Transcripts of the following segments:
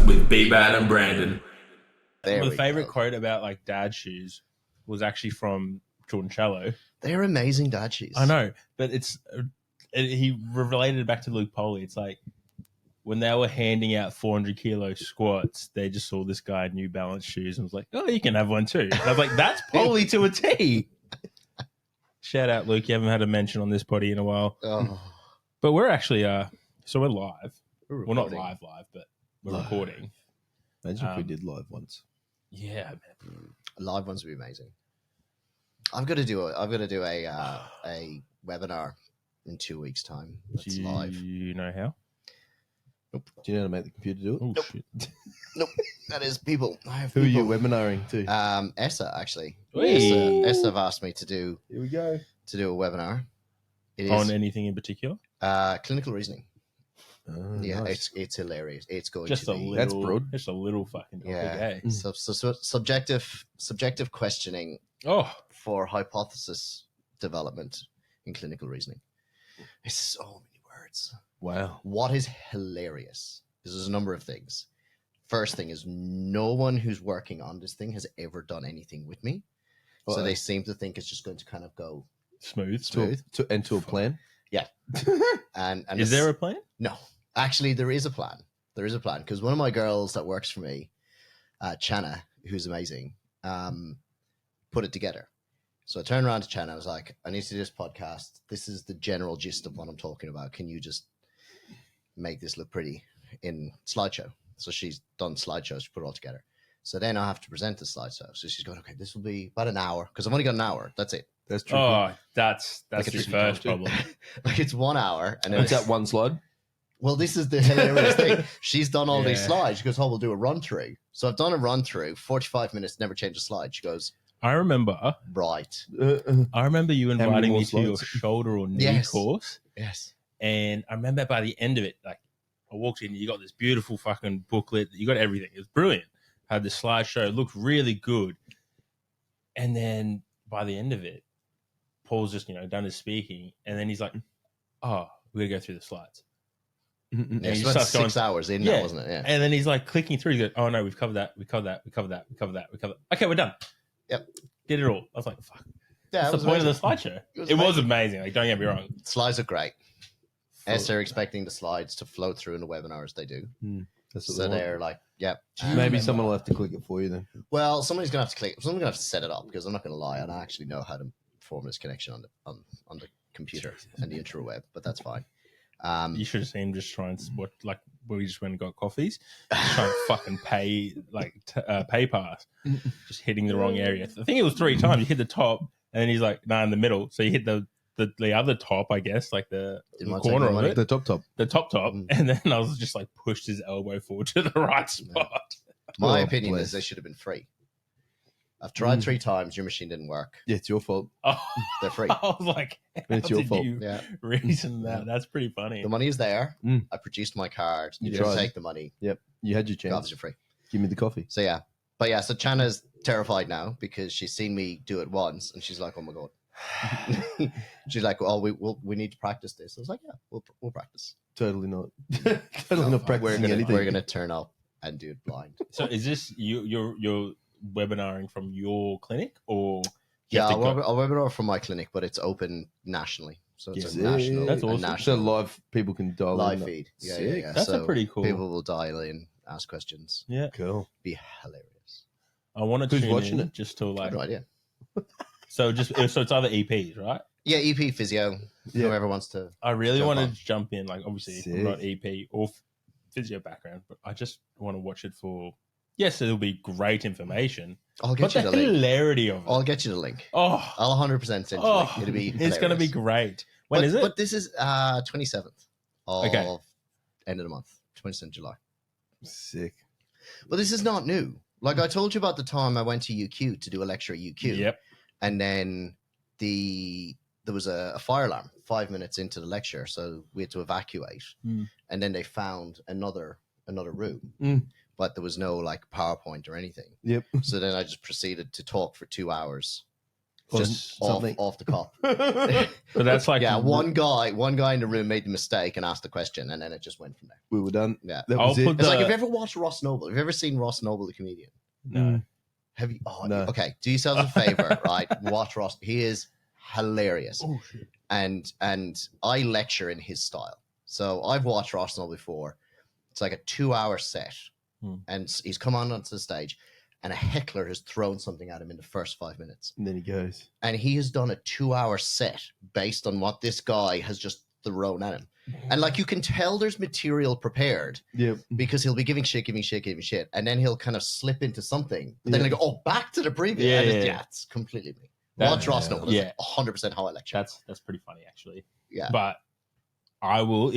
with B-Bad and Brandon. My favorite quote about like dad shoes was actually from Jordan Shallow. They're amazing dad shoes. I know, but he related it back to Luke Poley. It's like when they were handing out 400 kilo squats, they just saw this guy in New Balance shoes and was like, "Oh, you can have one too." And I was like, "That's Poley to a T." Shout out, Luke. You haven't had a mention on this potty in a while. Oh. But we're actually, so we're live. We're not live, but we're recording. Imagine if we did live once. Yeah, man. Live ones would be amazing. I've got to do a webinar in 2 weeks' time. That's live. Do you know how? Nope. Do you know how to make the computer do it? Oh, Nope. shit. Nope. That is people. Who are you webinaring to? ESSA, actually. Hey. ESSA have asked me to do Here we go. a webinar. It is On anything in particular? clinical reasoning. Yeah, nice. it's hilarious. It's going Just to a be little. That's broad. Just a little fucking topic, Yeah. eh? so subjective questioning Oh, for hypothesis development in clinical reasoning. It's so many words. Wow. What is hilarious is there's a number of things. First thing is no one who's working on this thing has ever done anything with me. So they seem to think it's just going to kind of go smooth. To a plan? Yeah. And Is there a plan? No. Actually, there is a plan. There is a plan because one of my girls that works for me, Channa, who's amazing, put it together. So I turned around to Channa. I was like, I need to do this podcast. This is the general gist of what I'm talking about. Can you just make this look pretty in slideshow? So she's done slideshows. She put it all together. So then I have to present the slideshow. So she's going, okay, this will be about an hour because I've only got an hour. That's it. That's true. Oh, that's Like the it's first problem. Like it's 1 hour. And then Is that one slide? Well, this is the hilarious thing. She's done all these Yeah. slides. She goes, oh, we'll do a run through. So I've done a run through, 45 minutes, never change a slide. She goes, I remember right. you many inviting more me to your slides? shoulder or knee Yes. course. Yes. And I remember by the end of it, like I walked in, you got this beautiful fucking booklet. You got everything. It was brilliant. Had the slideshow, looked really good. And then by the end of it, Paul's just, done his speaking. And then he's like, oh, we got to go through the slides. Yeah, he so just that's starts 6 hours in now, wasn't it? Yeah. And then he's like clicking through. He goes, oh no, we've covered that. Okay, we're done. Yep. Did it all. I was like, fuck. Yeah, That's the point of the slideshow. It was amazing. Like, don't get me wrong. Slides are great. As they're expecting the slides to flow through in the webinars, they do. That's what So they want. they're like, yep. Maybe someone will have to click it for you then. Well, somebody's going to have to click. Someone's going to have to set it up because I'm not going to lie. I don't actually know how to form this connection on the computer and the interweb, but that's fine. You should have seen him just try and what, like where we just went and got coffees, just trying to fucking pay pay pass, just hitting the wrong area. I think it was 3 times. You hit the top, and then he's like, "Nah, in the middle." So you hit the other top, I guess, like the corner of it, The top. the top, and then I was just like pushed his elbow forward to the right spot. My Oh, opinion bless. is they should have been free. I've tried 3 times. Your machine didn't work. Yeah, it's your fault. Oh, They're free. I was like, how It's your did fault. you Yeah. reason that? That's pretty funny. The money is there. Mm. I produced my card. You You didn't tried. take the money. Yep. You had your Jobs chance. are free. Give me the coffee. So yeah. But yeah, so Channa's terrified now because she's seen me do it once and she's like, oh my God. She's like, well, we need to practice this. I was like, yeah, we'll practice. Totally not. Totally not practicing anything. We're gonna turn up and do it blind. So is this you're webinaring from your clinic or Yeah, I'll webinar from my clinic, but it's open nationally. So it's a Yeah. national, That's a awesome. So national live people can dial live in. feed. Yeah, Sick. yeah. That's So a pretty cool. People will dial in, ask questions. Yeah, Cool. Be hilarious. I want to Who's tune watching in it? just to I like. have no idea. So it's either EPs, right? Yeah, EP physio. Yeah. Whoever wants to. I really Jump want on. to jump in. Like, obviously, Sick. I'm not EP or physio background, but I just want to watch it for. Yes, it'll be great information, I'll but get you the the link. hilarity of it. I'll get you the link. Oh, I'll 100% send you the link. It'll be. it's going to be hilarious. great. When is it? But this is 27th of Okay. end of the month, 27th July. Sick. But this is not new. Like I told you about the time I went to UQ to do a lecture at UQ. Yep. And then there was a fire alarm 5 minutes into the lecture, so we had to evacuate. And then they found another room, but there was no like PowerPoint or anything. Yep. So then I just proceeded to talk for 2 hours Or just something. off the cuff. But that's like one guy in the room made the mistake and asked the question, and then it just went from there. We were done. Yeah. That I'll was it. put It's like, have you ever watched Ross Noble? Have you ever seen Ross Noble, the comedian? No. Have you? Oh, No. okay. Do yourselves a favor, right? Watch Ross. He is hilarious, Oh shit. and I lecture in his style. So I've watched Ross Noble before. It's like a 2-hour set, and he's come onto the stage, and a heckler has thrown something at him in the first 5 minutes, And then he goes. and he has done a 2-hour set based on what this guy has just thrown at him, and like you can tell there's material prepared. Yeah. Because he'll be giving shit, and then he'll kind of slip into something. But then he'll go, oh, back to the previous. Yeah, And yeah. it's completely me. That- Watch Ross Noble. yeah. That's 100% how I lecture. That's pretty funny actually. Yeah. But I will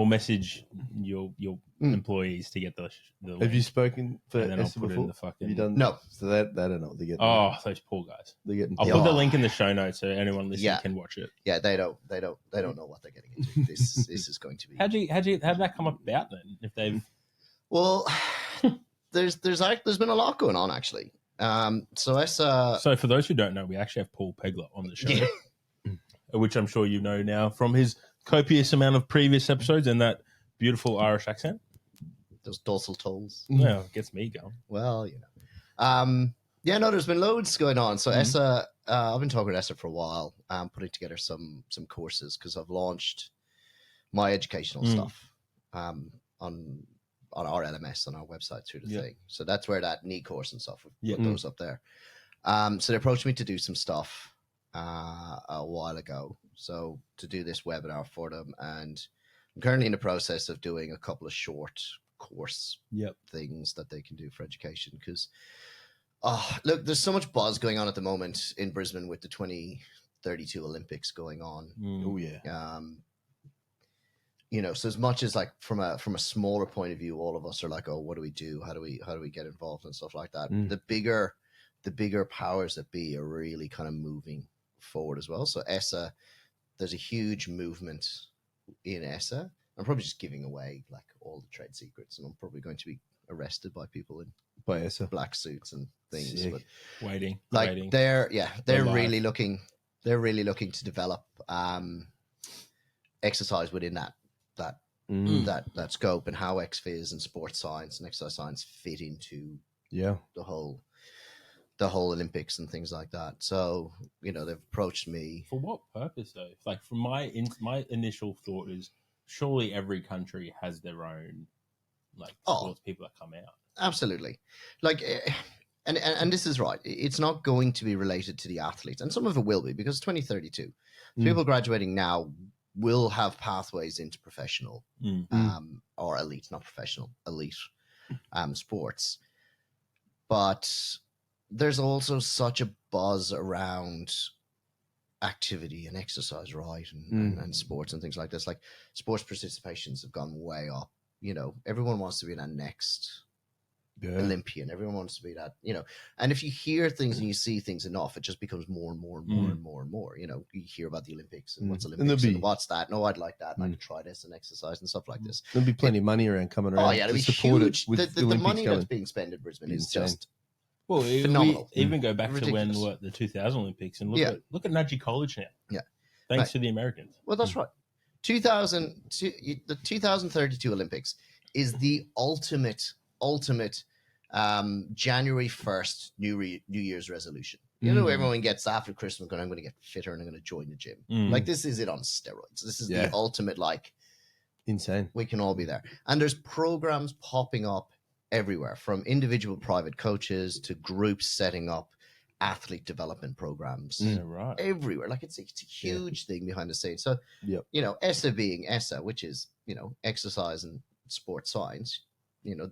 message your employees to get the Have link, you spoken for and then I'll Esther put it before? in the fucking. Have you done? No. So that I don't know what they're getting. Oh, those poor guys. They're getting. I'll Yeah. put the link in the show notes so anyone listening Yeah. can watch it. Yeah, they don't know what they're getting into. This is going to be. How'd that come about then? If they've Well, there's been a lot going on actually. so for those who don't know, we actually have Paul Peglar on the show, which I'm sure you know now from his copious amount of previous episodes and that beautiful Irish accent. those dorsal toes. Well, it gets me going. Well, yeah, no, there's been loads going on. So Essa, I've been talking to Essa for a while, putting together some courses because I've launched my educational stuff on our LMS on our website through the thing. So that's where that knee course and stuff goes up there. So they approached me to do some stuff a while ago. So to do this webinar for them, and I'm currently in the process of doing a couple of short course things that they can do for education because look, there's so much buzz going on at the moment in Brisbane with the 2032 Olympics going on. Oh yeah. So as much as like from a smaller point of view, all of us are like, oh, what do we do? How do we get involved and stuff like that? The bigger powers that be are really kind of moving forward as well. So ESSA, there's a huge movement in ESSA. I'm probably just giving away like all the trade secrets, and I'm probably going to be arrested by people in By ESSA. black suits and things. Sick. But Waiting. they're Alive. really looking to develop exercise within that scope, and how XPhys and sports science and exercise science fit into the whole Olympics and things like that. So they've approached me For what purpose though? Like from my initial thought is surely every country has their own like sports people that come out. Absolutely. Like, and this is right. It's not going to be related to the athletes, and some of it will be because 2032 people graduating now will have pathways into professional or elite, not professional, elite sports. But there's also such a buzz around activity and exercise, right? And sports and things like this. Like sports participations have gone way up. Everyone wants to be that next Olympian. Everyone wants to be that, and if you hear things and you see things enough, it just becomes more and more and more and more and more. You hear about the Olympics and what's Olympics and what's that. No, I'd like that. And I could try this and exercise and stuff like this. There'll be plenty of money coming around. Oh yeah, it'll be huge. The money that's being spent in Brisbane is just phenomenal. We even go back Ridiculous. to when the 2000 Olympics and look at Nudgee College now. Yeah, thanks to the Americans. Well, that's right. The 2032 Olympics is the ultimate January 1st New Year's resolution. Everyone gets after Christmas going, I'm going to get fitter and I'm going to join the gym. Like this is it on steroids. This is the ultimate, like, insane. We can all be there. And there's programs popping up everywhere, from individual private coaches to groups setting up athlete development programs Right. everywhere. Like it's a huge thing behind the scenes. So, ESSA being ESSA, which is, exercise and sports science,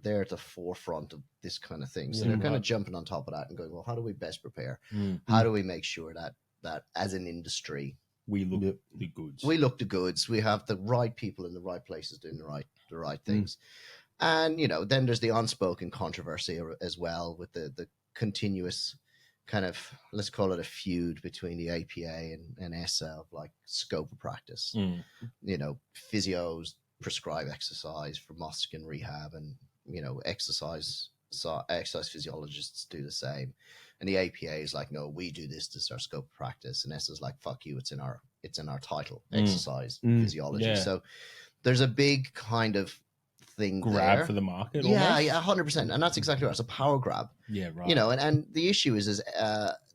they're at the forefront of this kind of thing. So they're kind of jumping on top of that and going, well, how do we best prepare? How do we make sure that as an industry, we look the goods. We look the goods. We have the right people in the right places doing the right things. And, then there's the unspoken controversy as well with the continuous kind of, let's call it a feud between the APA and ESSA of like scope of practice. Physios prescribe exercise for musc and rehab, and exercise physiologists do the same, And the APA is like, no, we do this. This is our scope of practice. And ESSA is like, fuck you. It's in our title, exercise physiology. Yeah. So there's a big kind of thing grab there. for the market. Yeah, almost. yeah, 100%. And that's exactly right. It's a power grab. Yeah, right. You know, and the issue is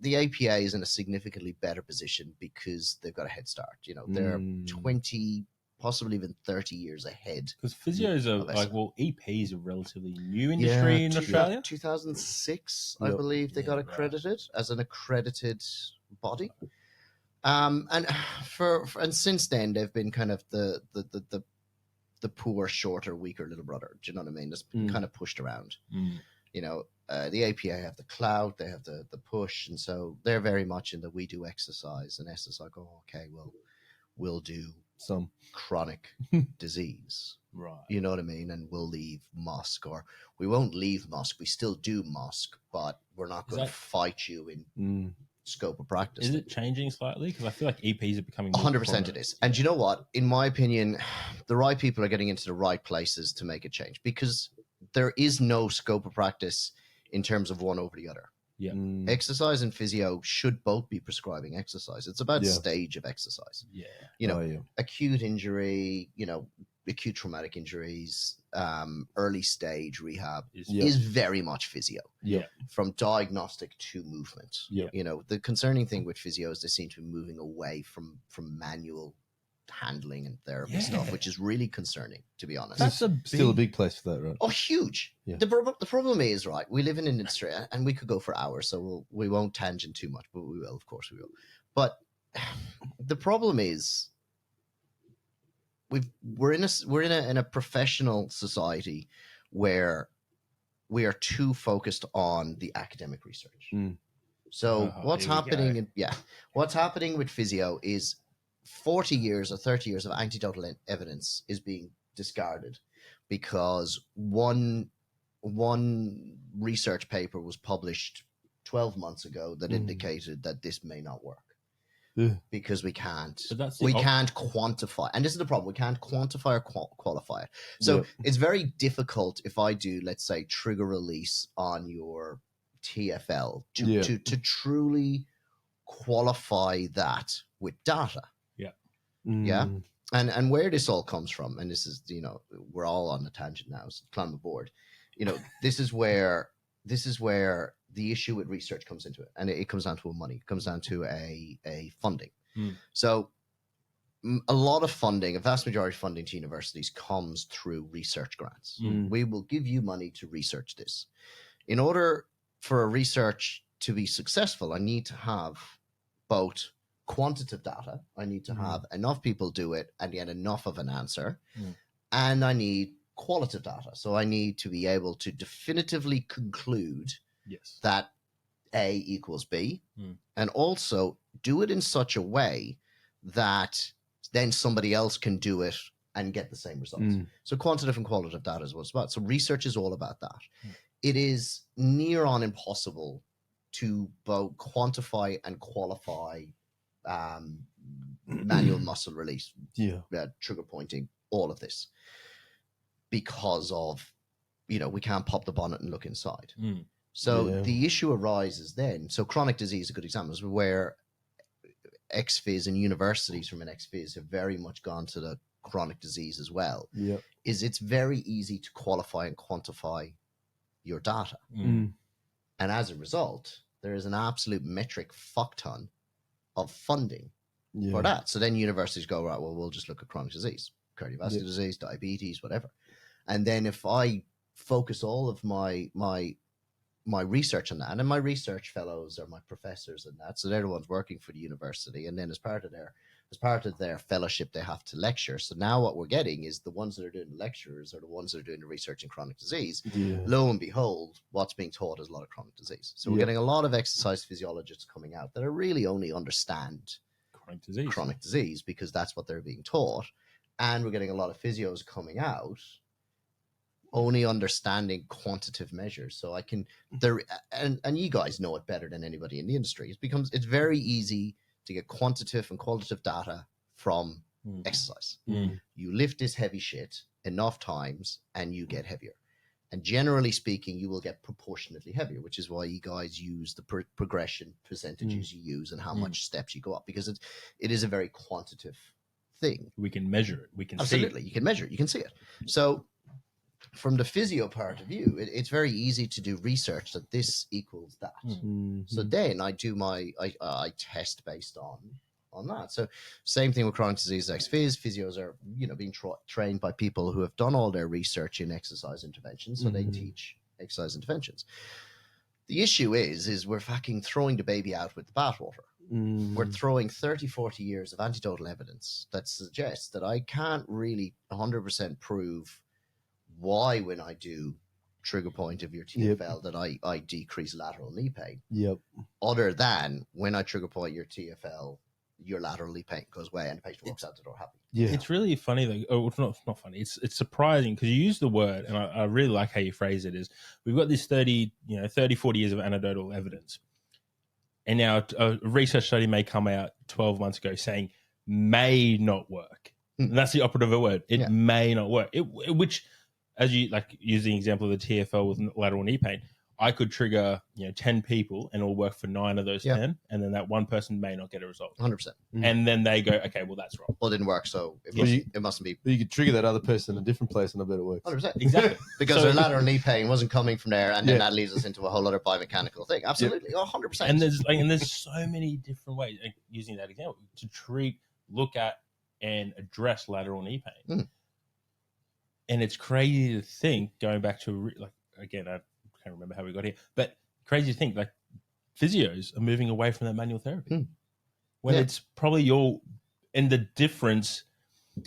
the APA is in a significantly better position because they've got a head start. You know, they're 20, possibly even 30 years ahead. Because physios are of like, ESSA. well, EP is a relatively new industry in Australia. 2006, I Yep. believe they got Yeah, right. accredited as an accredited body. And and since then they've been kind of the poor, shorter, weaker little brother. Do you know what I mean? It's been kind of pushed around. You know, the APA have the clout, they have the push, and so they're very much in the we do exercise, and ESSA's like, oh, okay, well, we'll do Some. chronic disease. Right. You know what I mean? And we'll leave MOSC, or we won't leave MOSC. We still do MOSC, but we're not going to fight you in scope of practice. Is it changing slightly? Because I feel like EPs are becoming 100% it is. And you know what? In my opinion, the right people are getting into the right places to make a change, because there is no scope of practice in terms of one over the other. Yeah. Exercise and physio should both be prescribing exercise. It's about Yeah. stage of exercise. Yeah. You know, Oh, yeah. acute injury, you know, acute traumatic injuries, early stage rehab is very much physio. Yeah. From diagnostic to movement. Yeah. You know, the concerning thing with physio is they seem to be moving away from manual handling and therapy stuff, which is really concerning, to be honest. That's Still a big place for that, right? Oh, huge. Yeah. The problem is, right, we live in an industry, and we could go for hours, so we won't tangent too much, but we will, of course we will. But the problem is, we're in a professional society where we are too focused on the academic research. So what's happening with physio is 40 years or 30 years of anecdotal evidence is being discarded because one research paper was published 12 months ago that indicated that this may not work. Because we can't quantify, and this is the problem, we can't quantify or qualify it. So it's very difficult if I do, let's say, trigger release on your TFL to truly qualify that with data. And where this all comes from, and this is, you know, we're all on the tangent now, so climb aboard. You know, this is where the issue with research comes into it, and it comes down to money. It comes down to a funding. So a lot of funding, a vast majority of funding to universities comes through research grants. We will give you money to research this. In order for a research to be successful, I need to have both quantitative data. I need to have enough people do it and get enough of an answer. And I need qualitative data. So I need to be able to definitively conclude that A equals B, and also do it in such a way that then somebody else can do it and get the same results. So quantitative and qualitative data is what it's about. So research is all about that. It is near on impossible to both quantify and qualify manual muscle release, trigger pointing, all of this, because of, you know, we can't pop the bonnet and look inside. So the issue arises then. So chronic disease is a good example, is where ex-phys and universities from an ex-phys have very much gone to the chronic disease as well. Is it's very easy to qualify and quantify your data. And as a result, there is an absolute metric fuck ton of funding for that. So then universities go, right, well, we'll just look at chronic disease, cardiovascular disease, diabetes, whatever. And then if I focus all of my research on that, and my research fellows are my professors and that, so they're the ones working for the university, and then as part of their fellowship they have to lecture. So now what we're getting is the ones that are doing the lectures are the ones that are doing the research in chronic disease. Lo and behold, what's being taught is a lot of chronic disease. So we're getting a lot of exercise physiologists coming out that are really only understand chronic disease because that's what they're being taught. And we're getting a lot of physios coming out only understanding quantitative measures. So I can and you guys know it better than anybody in the industry. It's very easy to get quantitative and qualitative data from exercise. You lift this heavy shit enough times and you get heavier. And generally speaking, you will get proportionately heavier, which is why you guys use the progression percentages you use and how much steps you go up, because it is a very quantitative thing. We can measure it. We can Absolutely. see it. You can measure it. You can see it. So from the physio part of view, it's very easy to do research that this equals that. So then I test based on that. So same thing with chronic disease ex-phys. Physios are, being trained by people who have done all their research in exercise interventions. So they teach exercise interventions. The issue is we're fucking throwing the baby out with the bathwater. We're throwing 30, 40 years of anecdotal evidence that suggests that I can't really 100% prove why, when I do trigger point of your TFL, that I decrease lateral knee pain. Other than when I trigger point your TFL, your lateral knee pain goes away and the patient walks out the door happy. It's really funny though. Oh, it's not funny. It's surprising because you use the word, and I really like how you phrase it. Is we've got this 30, 40 years of anecdotal evidence, and now a research study may come out 12 months ago saying may not work. And that's the operative word. It may not work. Which, as you like using the example of the TFL with lateral knee pain, I could trigger 10 people and it'll work for 9 of those 10, and then that one person may not get a result. 100%. And then they go, okay, well that's wrong. Well, it didn't work, so it mustn't be. You could trigger that other person in a different place and I bet it works. 100%. Exactly. Because their lateral knee pain wasn't coming from there, and then that leads us into a whole other biomechanical thing. Absolutely. 100%. And there's so many different ways, using that example, to treat, look at, and address lateral knee pain. And it's crazy to think, going back to, again, I can't remember how we got here, but crazy to think, physios are moving away from that manual therapy. When it's probably and the difference,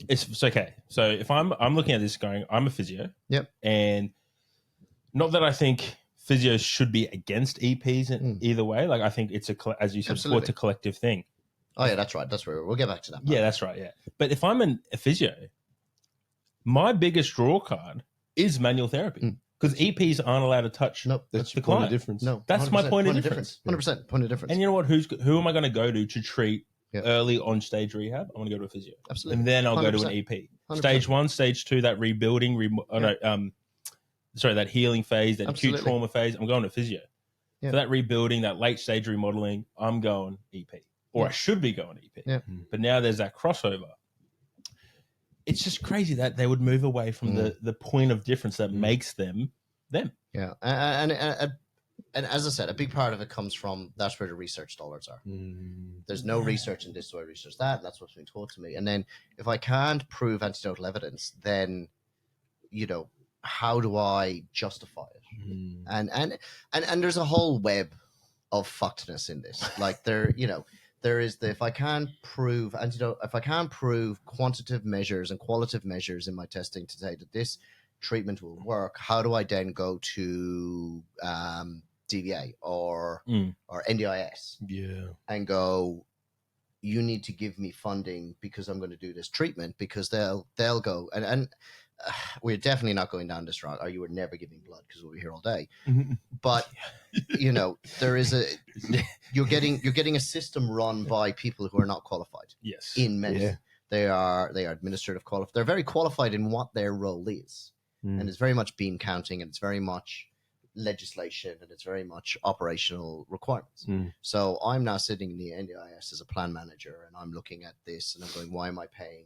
it's okay. So if I'm looking at this going, I'm a physio. And not that I think physios should be against EPs in either way. I think it's as you said before, it's a collective thing. Oh yeah, that's right. That's where we'll get back to that. Yeah, that's right. Yeah. But if I'm a physio, my biggest draw card is manual therapy because EPs aren't allowed to touch. Nope, that's the your point client. of difference. No, that's my point of difference. 100% point of difference. And you know what? Who am I going to go to treat early on stage rehab? I'm going to go to a physio. Absolutely. And then I'll 100%. go to an EP. 100%. Stage 1, stage 2, that rebuilding, that healing phase, that acute trauma phase. I'm going to physio. For that rebuilding, that late stage remodeling, I'm going EP. Or I should be going EP. But now there's that crossover. It's just crazy that they would move away from the point of difference that makes them. Yeah. And as I said, a big part of it comes from that's where the research dollars are. There's no research in this, so I research that, and that's what's being taught to me. And then if I can't prove anecdotal evidence, then, how do I justify it? And there's a whole web of fuckedness in this. There is if I can't prove quantitative measures and qualitative measures in my testing to say that this treatment will work, how do I then go to DVA or NDIS and go, you need to give me funding because I'm going to do this treatment, because they'll go and we're definitely not going down this route, or you were never giving blood, because we'll be here all day. But there is you're getting a system run by people who are not qualified. Yes. In medicine. They are administrative qualified. They're very qualified in what their role is. And it's very much bean counting, and it's very much legislation, and it's very much operational requirements. So I'm now sitting in the NDIS as a plan manager, and I'm looking at this and I'm going, why am I paying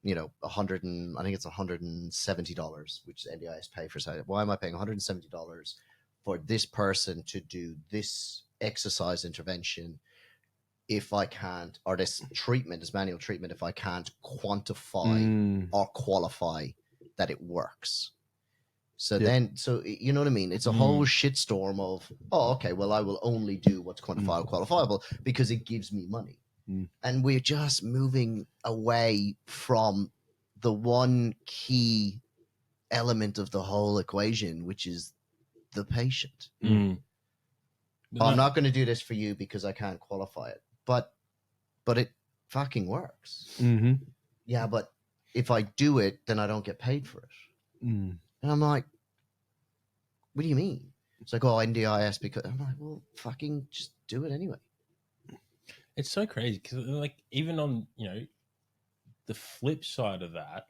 I think it's $170, which NDIS pay for. Why am I paying $170 for this person to do this exercise intervention if I can't, or this treatment, this manual treatment, if I can't quantify or qualify that it works? So so you know what I mean? It's a whole shitstorm of, okay, well, I will only do what's quantifiable because it gives me money. And we're just moving away from the one key element of the whole equation, which is the patient. I'm not going to do this for you because I can't qualify it, but it fucking works. Yeah, but if I do it, then I don't get paid for it. And I'm like, what do you mean? It's like, NDIS, because I'm like, well, fucking just do it anyway. It's so crazy because, even on the flip side of that,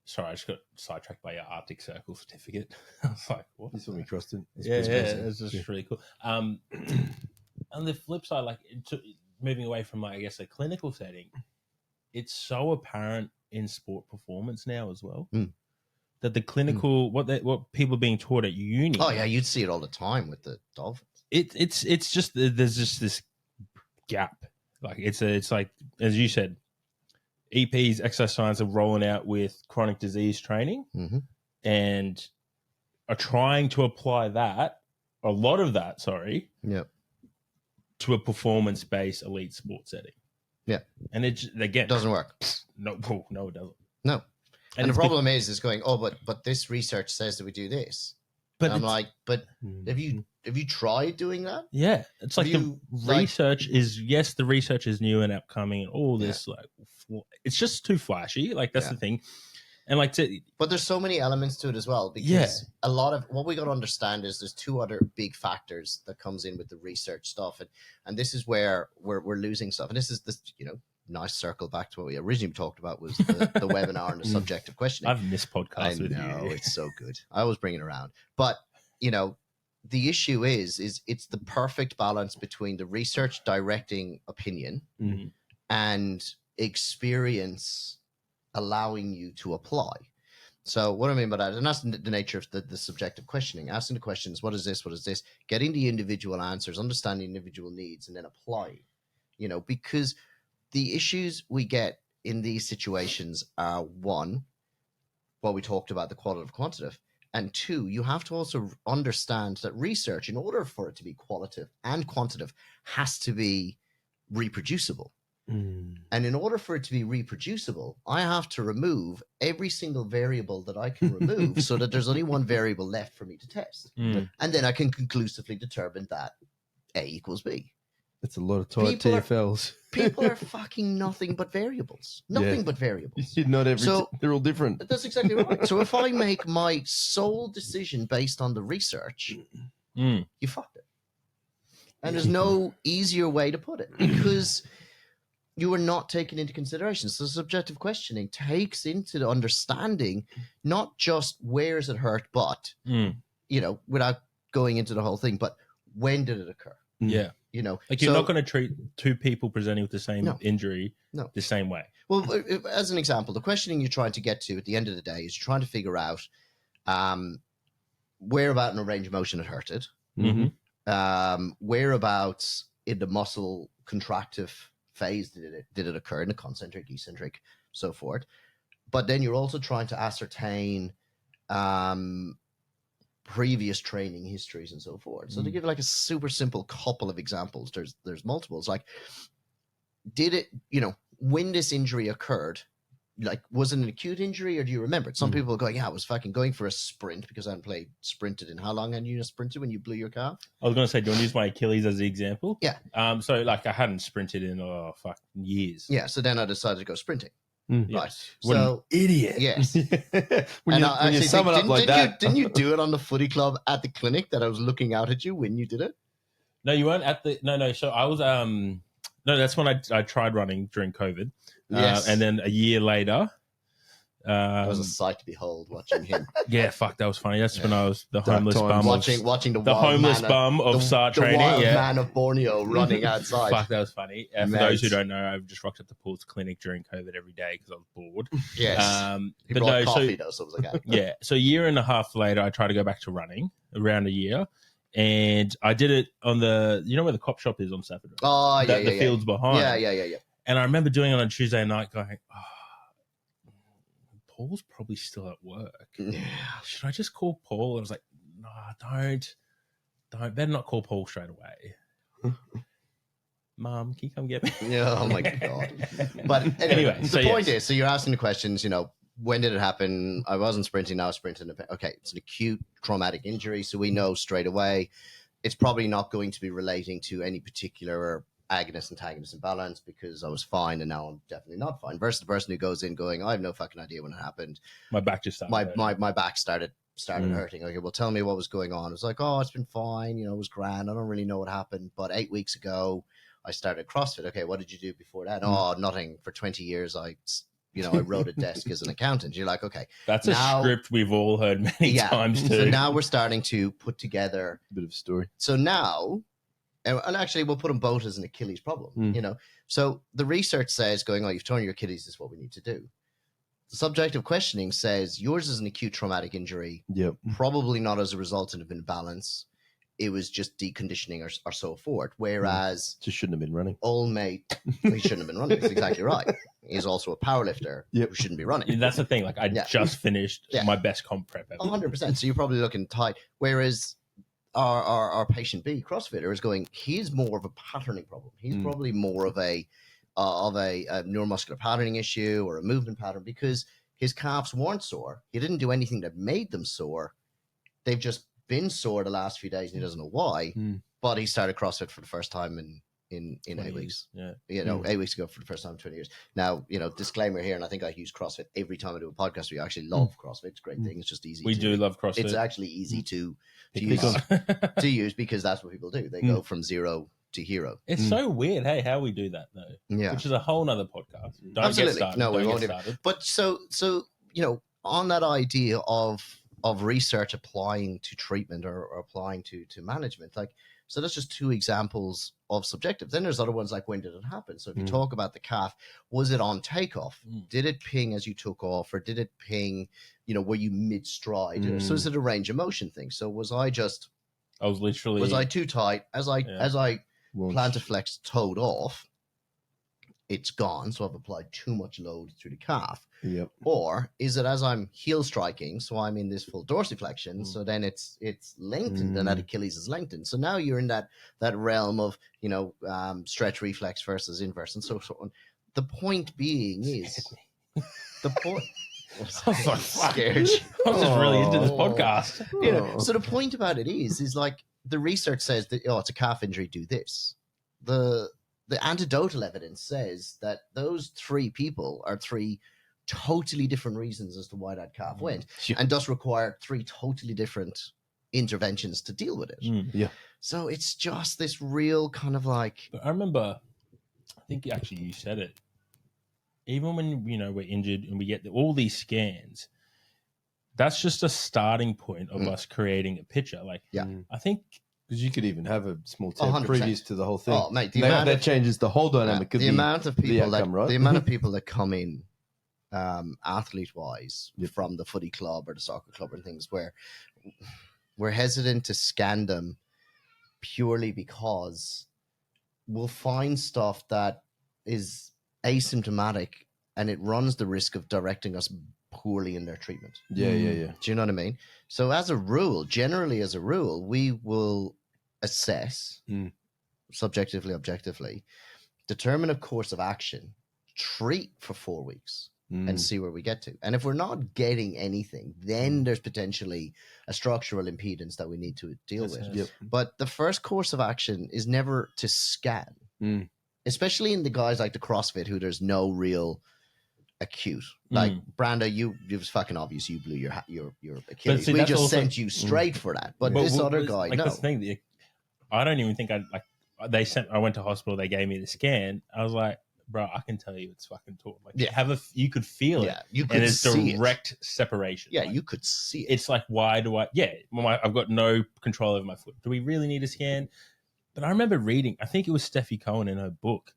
Sorry, I just got sidetracked by your Arctic Circle certificate. I was like, what? You saw me crossed it. Yeah, it's just really cool. On the flip side, like moving away from, I guess, a clinical setting, it's so apparent in sport performance now as well that the clinical what people are being taught at uni. Oh yeah, you'd see it all the time with the Dolphins. It's just there's just this gap. Like it's like, as you said, EPs, exercise science, are rolling out with chronic disease training and are trying to apply a lot of that, to a performance-based elite sports setting. Yeah. And it, again, doesn't work. No, it doesn't. No. And the problem is going, but this research says that we do this. But I'm like, but have you tried doing that? Yeah. It's like the research is new and upcoming and all this, it's just too flashy. Like, that's the thing. And but there's so many elements to it as well, because a lot of what we got to understand is there's two other big factors that comes in with the research stuff. And this is where we're losing stuff. And this is this, nice circle back to what we originally talked about was the webinar and the subjective questioning. I've missed podcasts with you. I know, it's so good. I always bring it around. But, the issue is it's the perfect balance between the research directing opinion and experience allowing you to apply. So what I mean by that, and that's the nature of the subjective questioning, asking the questions, what is this, getting the individual answers, understanding individual needs, and then applying, because the issues we get in these situations are, one, what we talked about, the qualitative quantitative, and two, you have to also understand that research, in order for it to be qualitative and quantitative, has to be reproducible. And in order for it to be reproducible, I have to remove every single variable that I can remove so that there's only one variable left for me to test. And then I can conclusively determine that A equals B. That's a lot of tight TFLs. People are fucking nothing but variables. Nothing but variables. They're all different. That's exactly right. So if I make my sole decision based on the research, you fucked it. And there's no easier way to put it, because you are not taking into consideration. So subjective questioning takes into the understanding, not just where is it hurt, but, without going into the whole thing, but when did it occur? Yeah. Like, you're not going to treat two people presenting with the same injury the same way. Well, as an example, the questioning you're trying to get to at the end of the day is you're trying to figure out whereabout in a range of motion it hurted, whereabouts in the muscle contractive phase did it occur, in the concentric, eccentric, so forth. But then you're also trying to ascertain previous training histories and so forth. So to give like a super simple couple of examples, there's multiples. Like, did it, when this injury occurred, like, was it an acute injury, or do you remember it? Some people are going, I was fucking going for a sprint because I hadn't sprinted in how long, and you sprinted when you blew your calf? I was going to say, do you want to use my Achilles as the example? Yeah. So like, I hadn't sprinted in years. Yeah. So then I decided to go sprinting. Right. Yes. What an idiot. Yes. when you sum it up like that. Didn't you do it on the footy club at the clinic that I was looking out at you when you did it? No, you weren't at the... No. So I was... No, that's when I tried running during COVID. Yes. And then a year later... That was a sight to behold, watching him. Yeah, fuck, that was funny. That's when I was the homeless bum. Watching the homeless bum of SAR training. The wild man of Borneo running outside. Fuck, that was funny. For those who don't know, I've just rocked up the Paul's clinic during COVID every day because I was bored. Yes. He brought coffee, though, so it was like that. Yeah. So a year and a half later, I tried to go back to running, around a year. And I did it on where the cop shop is on Stafford. Oh, yeah, The fields behind. Yeah. And I remember doing it on a Tuesday night going, Paul's probably still at work. Yeah. Should I just call Paul? And I was like, no, don't. Better not call Paul straight away. Mom, can you come get me? Yeah, oh my God. But anyway, the point is, so you're asking the questions, when did it happen? I wasn't sprinting, now I was sprinting. Okay, it's an acute traumatic injury, so we know straight away it's probably not going to be relating to any particular agonist-antagonist imbalance, because I was fine and now I'm definitely not fine. Versus the person who goes in going, I have no fucking idea when it happened. My back just started my back started hurting. Okay, well, tell me what was going on. It was like, it's been fine. It was grand. I don't really know what happened. But 8 weeks ago, I started CrossFit. Okay, what did you do before that? Oh, nothing. For 20 years, I I rode a desk as an accountant. You're like, okay. That's a script we've all heard many times too. So now we're starting to put together a bit of a story. So now, and actually we'll put them both as an Achilles problem, So the research says you've torn your Achilles, this is what we need to do. The subjective questioning says yours is an acute traumatic injury, probably not as a result of an imbalance. It was just deconditioning or so forth. Whereas just shouldn't have been running. Old mate, he shouldn't have been running. That's exactly right. He's also a powerlifter who shouldn't be running. That's the thing. Like I just finished my best comp prep ever. 100%. So you're probably looking tight. Whereas our patient B, CrossFitter, is he's more of a patterning problem. He's probably more of a neuromuscular patterning issue or a movement pattern because his calves weren't sore. He didn't do anything that made them sore. They've just been sore the last few days and he doesn't know why. But he started CrossFit for the first time in 8 weeks. 8 weeks ago for the first time in 20 years. Now, disclaimer here, and I think I use CrossFit every time I do a podcast. We actually love CrossFit. It's a great thing. It's just easy. We do love CrossFit. It's actually easy to use because that's what people do. They go from zero to hero. It's so weird, hey, how we do that though. Yeah. Which is a whole nother podcast. Don't get started. No, we won't get started. But so on that idea of research applying to treatment or applying to management, so that's just two examples of subjective. Then there's other ones like when did it happen? So if you talk about the calf, was it on takeoff? Did it ping as you took off, or did it ping, were you mid stride? So is it a range of motion thing? So was I too tight as I plan to flex toed off? It's gone, so I've applied too much load through the calf. Or is it as I'm heel striking, so I'm in this full dorsiflexion, so then it's lengthened and that Achilles is lengthened. So now you're in that realm of stretch reflex versus inverse and so on. The point being is the point. I was scared. I was just really into this podcast. So the point about it is like the research says that it's a calf injury. Do this. The anecdotal evidence says that those three people are three totally different reasons as to why that calf went, and does require three totally different interventions to deal with it. So it's just this real kind of like. But I remember, I think actually you said it. Even when we're injured and we get all these scans, that's just a starting point of us creating a picture. I think. Because you could even have a small tip previous to the whole thing. Oh, mate, that changes the whole dynamic. The amount of people that come in, athlete-wise, from the footy club or the soccer club and things, where we're hesitant to scan them purely because we'll find stuff that is asymptomatic and it runs the risk of directing us poorly in their treatment. Yeah. Do you know what I mean? So generally as a rule, we will assess subjectively, objectively, determine a course of action, treat for 4 weeks and see where we get to. And if we're not getting anything, then there's potentially a structural impedance that we need to deal with. But the first course of action is never to scan, especially in the guys like the CrossFit who there's no real acute. Like Brando, it was fucking obvious you blew your Achilles. We just sent you straight for that. But this other guy, no. This thing, I don't even think I went to hospital, they gave me the scan. I was like, bro, I can tell you it's fucking torn. You could feel it. You could and it's see direct separation. Yeah, you could see it. It's like, why do I've got no control over my foot. Do we really need a scan? But I remember reading, I think it was Steffi Cohen in her book,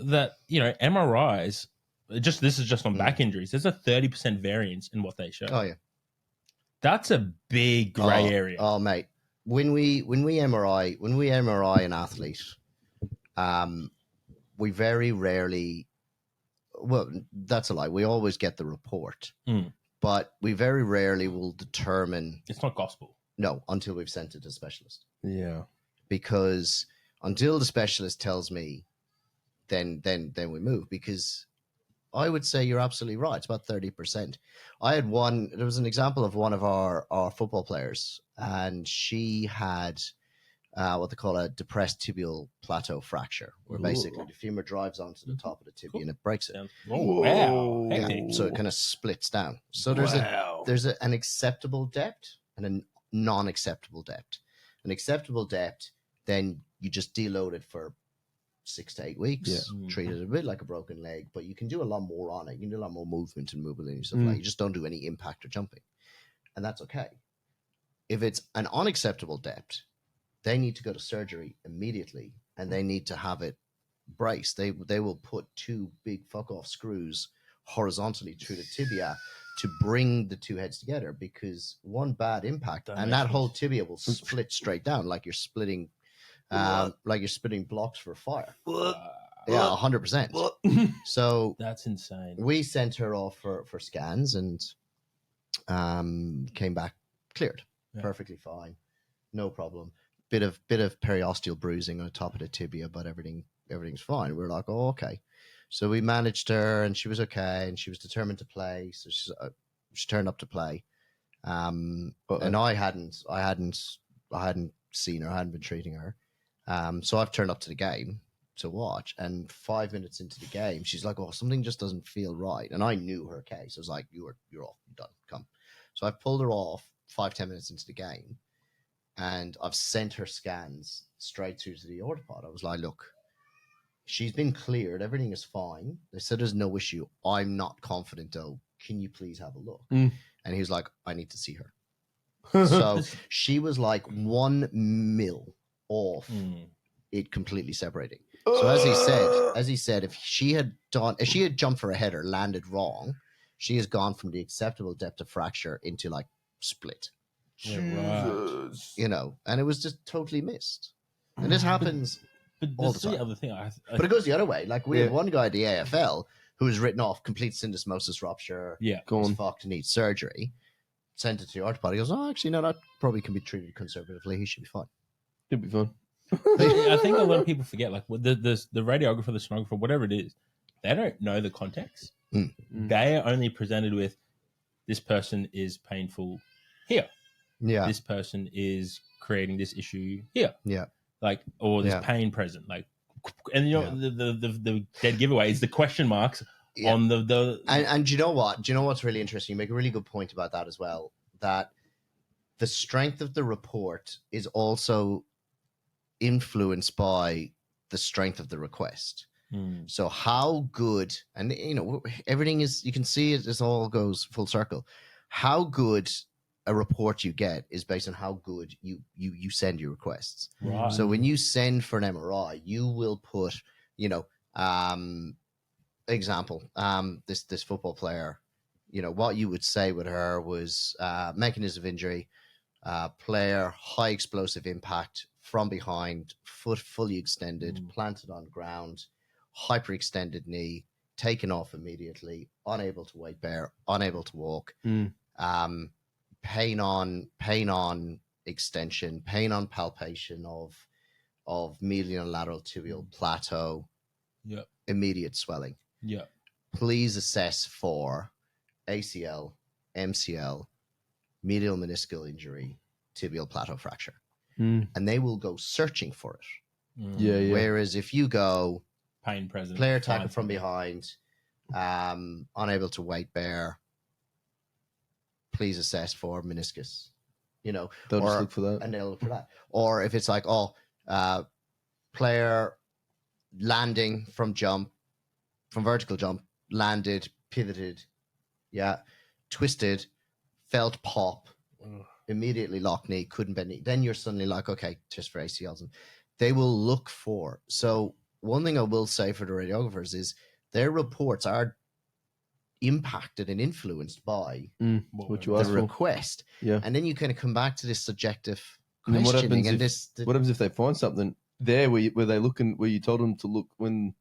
that, MRIs, this is just on back injuries, there's a 30% variance in what they show. Oh, yeah. That's a big gray area. Oh, mate. When we MRI an athlete, we very rarely, well, that's a lie. We always get the report, but we very rarely will determine. It's not gospel. No, until we've sent it to a specialist. Yeah. Because until the specialist tells me, then we move. Because I would say you're absolutely right. It's about 30%. There was an example of one of our football players, and she had what they call a depressed tibial plateau fracture, where basically the femur drives onto the top of the tibia and it breaks it. Oh, wow. Yeah, so it kind of splits down. So there's an acceptable depth and a non-acceptable depth. An acceptable depth, then you just deload it for 6 to 8 weeks, Yeah. treat it a bit like a broken leg, but you can do a lot more on it. You can do a lot more movement and mobility and stuff like that. You just don't do any impact or jumping. And that's okay. If it's an unacceptable depth, they need to go to surgery immediately and they need to have it braced. They will put 2 big fuck off screws horizontally through the tibia to bring the 2 heads together, because one bad impact and that whole tibia will split straight down like you're splitting blocks for fire. Yeah, 100%. So that's insane. We sent her off for scans and came back cleared, perfectly fine, no problem. Bit of periosteal bruising on the top of the tibia, but everything's fine. We were like, oh, okay. So we managed her, and she was okay, and she was determined to play. So she turned up to play, and I hadn't seen her, I hadn't been treating her. So I've turned up to the game to watch, and 5 minutes into the game, she's like, "Oh, something just doesn't feel right." And I knew her case. I was like, "You're off, you're done, come." So I pulled her off 5-10 minutes into the game, and I've sent her scans straight through to the orthopod. I was like, "Look, she's been cleared. Everything is fine. They said there's no issue. I'm not confident though. Can you please have a look?" And he was like, "I need to see her." So she was like 1 mil off it completely separating. So as he said, if she had jumped for a header, landed wrong, she has gone from the acceptable depth of fracture into like split. Jesus. You know, and it was just totally missed. And this happens all the time. The other thing. But it goes the other way. Like we had one guy at the AFL who was written off complete syndesmosis rupture. Yeah, was fucked and needs surgery. Sent it to the orthopod. He goes, "Oh, actually, no, that probably can be treated conservatively. He should be fine." He'll be fine. I think a lot of people forget, like the radiographer, the sonographer, whatever it is, they don't know the context. They are only presented with, this person is painful here. Yeah. This person is creating this issue here. Yeah. Like, or there's pain present. Like, and you know, the dead giveaway is the question marks on the and do you know what? Do you know what's really interesting? You make a really good point about that as well. That the strength of the report is also influenced by the strength of the request. So how good, and you know, everything is, you can see it, this all goes full circle. How good a report you get is based on how good you send your requests. Right. So when you send for an MRI, you will put, you know, example, this football player, you know, what you would say with her was mechanism of injury, player, high explosive impact from behind, foot fully extended, planted on ground, hyperextended knee, taken off immediately, unable to weight bear, unable to walk, pain on extension, pain on palpation of medial and lateral tibial plateau, immediate swelling. Please assess for ACL, MCL, medial meniscal injury, tibial plateau fracture. And they will go searching for it. Whereas if you go pain present, player tackled from behind, unable to weight bear, please assess for meniscus. You know, they'll just look for that, and they'll look for that. Or if it's like, player landing from vertical jump, landed, pivoted, twisted, felt pop, immediately lock knee, couldn't bend knee. Then you're suddenly like, okay, just for ACLs. And they will look for. So one thing I will say for the radiographers is their reports are impacted and influenced by what you ask for. Request. And then you kind of come back to this subjective questioning. What happens if they find something there where they looking where you told them to look when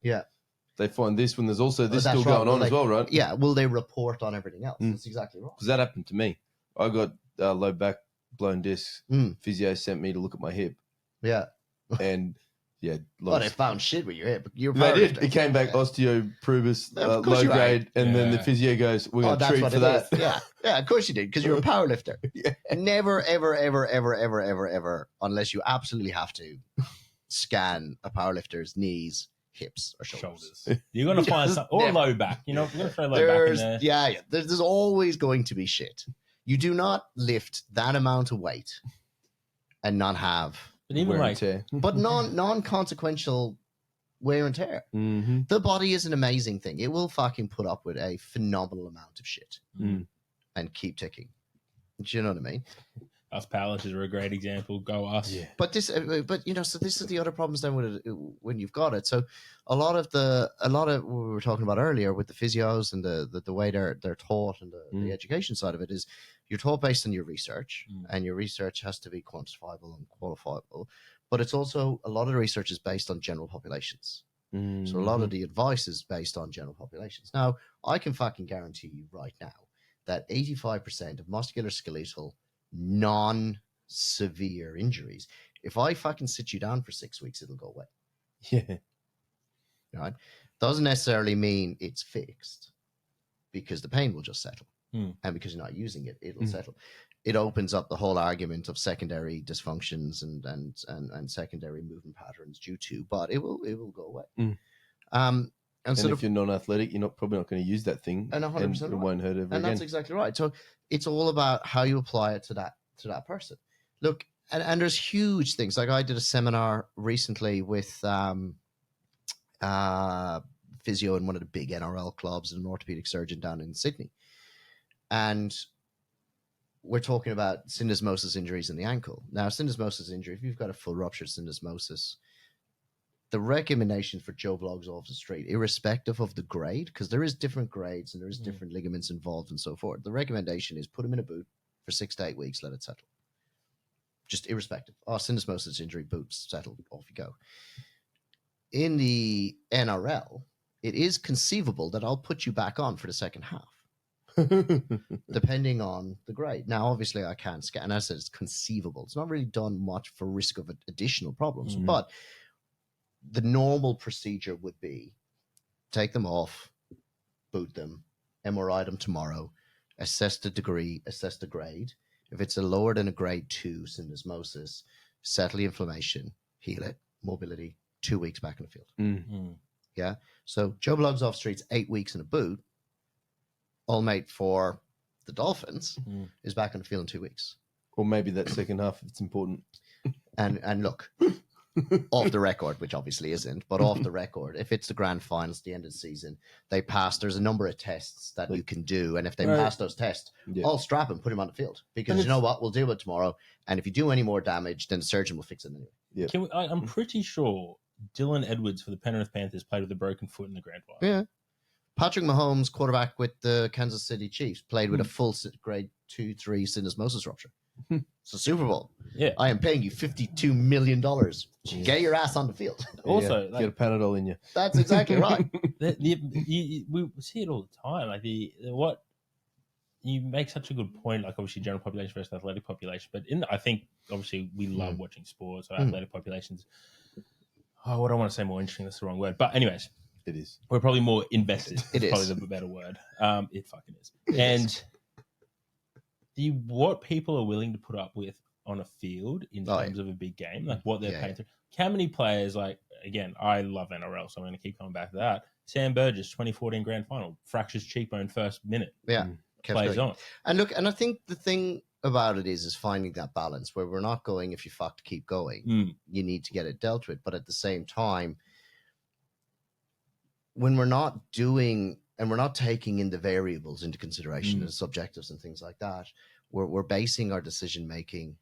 they find this, when there's also this still going on as well, right? Yeah. Will they report on everything else? That's exactly right. Because that happened to me. I got low back, blown disc. Physio sent me to look at my hip. And they found shit with your hip. They did. It came back osteoprobus, low grade, and then the physio goes, "We're going to treat for that." Of course you did, because you're a powerlifter. Never, ever, ever, ever, ever, ever, ever, unless you absolutely have to, scan a powerlifter's knees, hips, or shoulders. You're going to find something, or low back. You know, we're going to throw low back in there. There's always going to be shit. You do not lift that amount of weight and not have, but even but non-consequential wear and tear. Mm-hmm. The body is an amazing thing. It will fucking put up with a phenomenal amount of shit and keep ticking. Do you know what I mean? Us powerlifters are a great example. Go us. Yeah. But this is the other problems then with it, when you've got it. So a lot of what we were talking about earlier with the physios and the way they're taught and the education side of it is you're taught based on your research, and your research has to be quantifiable and qualifiable. But it's also a lot of the research is based on general populations. So a lot of the advice is based on general populations. Now, I can fucking guarantee you right now that 85% of musculoskeletal non-severe injuries, if I fucking sit you down for 6 weeks, it'll go away. Yeah. Right? Doesn't necessarily mean it's fixed, because the pain will just settle. And because you're not using it, it'll settle. It opens up the whole argument of secondary dysfunctions and secondary movement patterns due to, but it will go away. And if you're non-athletic, you're probably not going to use that thing, and 100% it won't hurt ever again. That's exactly right. So it's all about how you apply it to that person. Look, and there's huge things. Like I did a seminar recently with physio in one of the big NRL clubs and an orthopedic surgeon down in Sydney, and we're talking about syndesmosis injuries in the ankle. Now, syndesmosis injury, if you've got a full ruptured syndesmosis, the recommendation for Joe Blogs off the street, irrespective of the grade, because there is different grades and there is different ligaments involved and so forth, the recommendation is put him in a boot for 6 to 8 weeks, let it settle. Just irrespective. Oh, syndesmosis injury, boots, settle, off you go. In the NRL, it is conceivable that I'll put you back on for the second half. Depending on the grade. Now, obviously, I can't scan. And I said it's conceivable. It's not really done much for risk of additional problems. But the normal procedure would be take them off, boot them, MRI them tomorrow, assess the degree, assess the grade. If it's a lower than a grade 2 syndesmosis, settle the inflammation, heal it, mobility, 2 weeks back in the field. Yeah. So Joe Blogs off streets, 8 weeks in a boot. All mate for the Dolphins is back on the field in 2 weeks. Or maybe that second half, if it's important. And look, off the record, which obviously isn't, but off the record, if it's the grand finals, the end of the season, they pass, there's a number of tests that you can do. And if they pass those tests, I'll strap him, put him on the field. Because you know what? We'll deal with it tomorrow. And if you do any more damage, then the surgeon will fix it anyway. Yeah. I'm pretty sure Dylan Edwards for the Penrith Panthers played with a broken foot in the grand final. Yeah. Patrick Mahomes, quarterback with the Kansas City Chiefs, played with a full grade 2-3 syndesmosis rupture. It's a Super Bowl. Yeah. I am paying you $52 million. Get your ass on the field. Also, get a Panadol in you. That's exactly right. We see it all the time. Like what you make such a good point. Like obviously, general population versus athletic population. But I think obviously we love watching sports. So athletic populations. Oh, what I want to say more interesting. That's the wrong word. But anyways. It is. We're probably more invested. It is probably the better word. It fucking is. And what people are willing to put up with on a field in terms of a big game, like what they're paying through. How many players, like, again, I love NRL, so I'm going to keep coming back to that. Sam Burgess, 2014 grand final, fractures cheekbone first minute. Yeah. Plays on. And look, and I think the thing about it is finding that balance where we're not going, if you fucked, keep going. You need to get it dealt with. But at the same time, when we're not doing and we're not taking in the variables into consideration and subjectives and things like that, we're basing our decision making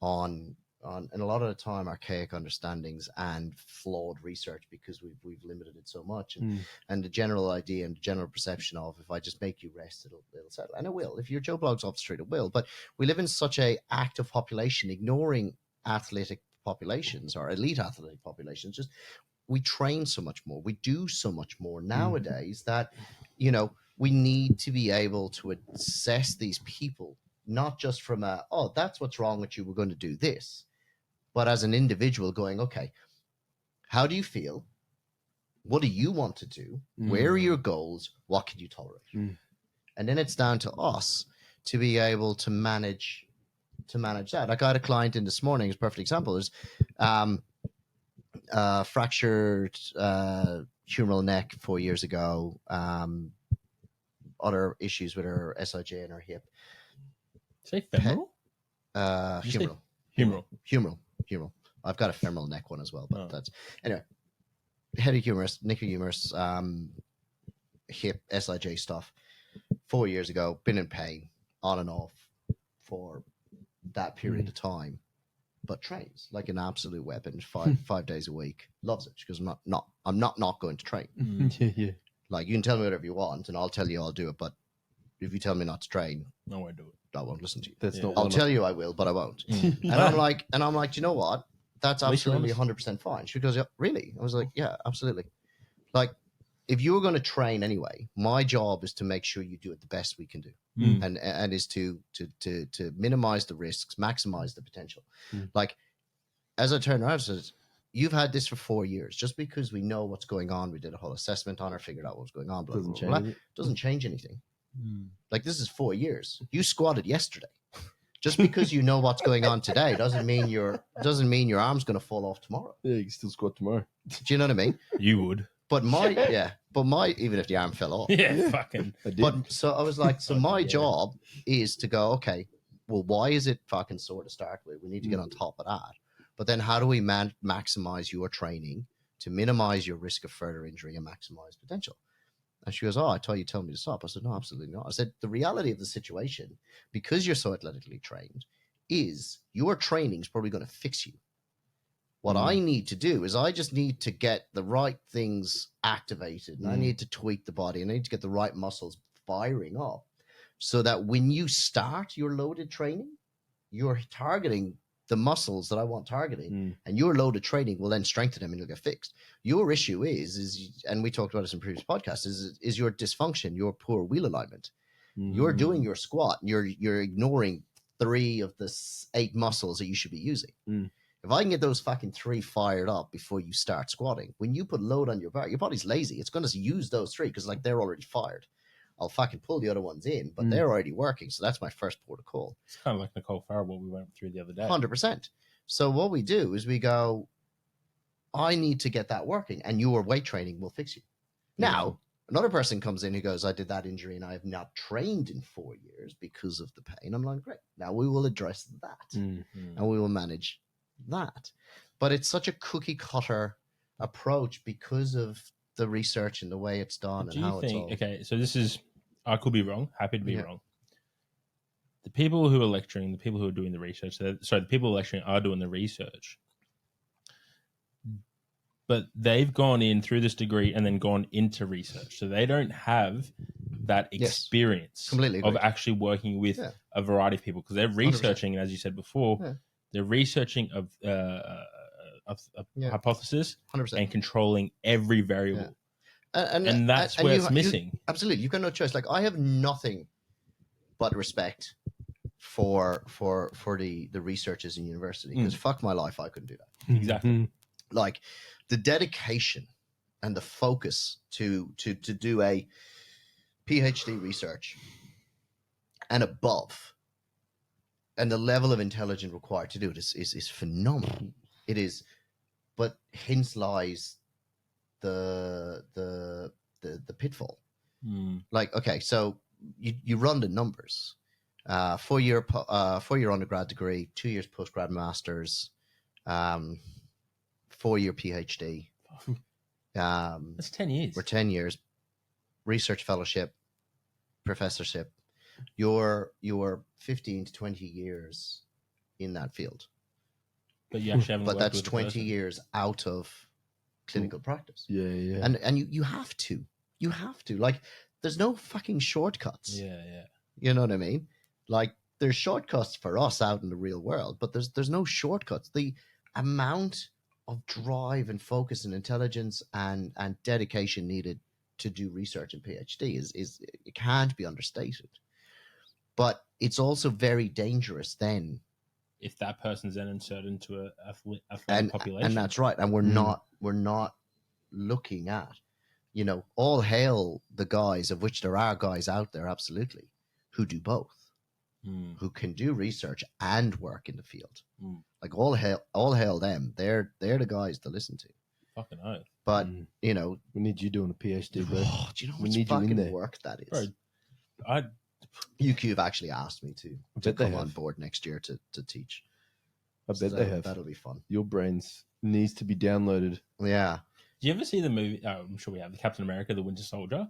on and a lot of the time archaic understandings and flawed research because we've limited it so much and the general idea and the general perception of if I just make you rest it'll settle, and it will. If you're Joe Blogs off the street, it will. But we live in such a active population, ignoring athletic populations or elite athletic populations. Just we train so much more, we do so much more nowadays that, you know, we need to be able to assess these people, not just from that's what's wrong with you, we're going to do this, but as an individual going, okay, how do you feel? What do you want to do? Where are your goals? What can you tolerate? And then it's down to us to be able to manage that. Like I had a client in this morning, it's a perfect example. There's fractured humeral neck 4 years ago, other issues with her SIJ and her hip. Say femoral? Humeral. I've got a femoral neck one as well, but that's anyway. head of humerus, nick of humerus, hip, SIJ stuff 4 years ago, been in pain on and off for that period of time, but trains like an absolute weapon 5 days a week. Loves it because I'm not going to train. Yeah. Like, you can tell me whatever you want and I'll tell you I'll do it, but if you tell me not to train, I won't do it. I won't listen to you. That's not. I'll tell you I will, but I won't. And I'm like, do you know what? That's absolutely 100% fine. She goes, yeah, really? I was like, yeah, absolutely. Like, if you're going to train anyway, my job is to make sure you do it the best we can do, and is to minimize the risks, maximize the potential. Like, as I turned around and said, you've had this for 4 years. Just because we know what's going on, we did a whole assessment on her, figured out what was going on, blah, blah, blah, blah, doesn't change anything. Like, this is 4 years. You squatted yesterday. Just because you know what's going on today doesn't mean your arm's going to fall off tomorrow. Yeah, you can still squat tomorrow. Do you know what I mean? You would. But even if the arm fell off. Yeah, fucking. But so I was like, so my job is to go, okay, well, why is it fucking sore to start with? We need to get on top of that. But then how do we maximize your training to minimize your risk of further injury and maximize potential? And she goes, oh, I thought you told me to stop. I said, no, absolutely not. I said, the reality of the situation, because you're so athletically trained, is your training is probably going to fix you. What I need to do is I just need to get the right things activated, and I need to tweak the body, and I need to get the right muscles firing up so that when you start your loaded training, you're targeting the muscles that I want targeting, and your loaded training will then strengthen them and you'll get fixed. Your issue is, and we talked about this in previous podcasts, is your dysfunction, your poor wheel alignment. You're doing your squat, and you're ignoring 3 of the 8 muscles that you should be using. If I can get those fucking 3 fired up before you start squatting, when you put load on your body's lazy. It's going to use those 3 because like they're already fired. I'll fucking pull the other ones in, but they're already working. So that's my first port of call. It's kind of like Nicole Farrell, what we went through the other day. 100%. So what we do is we go, I need to get that working, and your weight training will fix you. Now, another person comes in who goes, I did that injury and I have not trained in 4 years because of the pain. I'm like, great. Now we will address that and we will manage that. But it's such a cookie cutter approach because of the research and the way it's done. Do you think, okay, so this is, I could be wrong, happy to be wrong. The people who are lecturing, the people who are doing the research, the people lecturing are doing the research, but they've gone in through this degree and then gone into research. So they don't have that experience of actually working with a variety of people because they're researching, 100%. And as you said before, they're researching a hypothesis 100%. And controlling every variable. And that's where it's missing. Absolutely. You've got no choice. Like, I have nothing but respect for the researchers in university because fuck my life, I couldn't do that. Exactly. Like, the dedication and the focus to do a PhD research and above, and the level of intelligence required to do it is phenomenal. It is, but hence lies the pitfall. Like, okay, so you run the numbers. 4 year undergrad degree, 2 years postgrad masters, 4 year PhD. That's 10 years. We're 10 years. Research fellowship, professorship. You're 15 to 20 years in that field. But you actually haven't. But that's 20 years out of clinical practice. Yeah. And you have to. You have to. Like, there's no fucking shortcuts. Yeah. You know what I mean? Like, there's shortcuts for us out in the real world, but there's no shortcuts. The amount of drive and focus and intelligence and dedication needed to do research and PhD is it can't be understated. But it's also very dangerous then. If that person's then inserted into a athletic population. And that's right. And we're not looking at, all hail the guys, of which there are guys out there, absolutely, who do both, who can do research and work in the field. Like, all hail them. They're the guys to listen to. Fucking oath. But, we need you doing a PhD, bro. Do you know how much fucking work that is? Bro, UQ have actually asked me to come on board next year to teach. I bet they have. That'll be fun. Your brains needs to be downloaded. Yeah. Do you ever see the movie? Oh, I'm sure we have the Captain America, the Winter Soldier.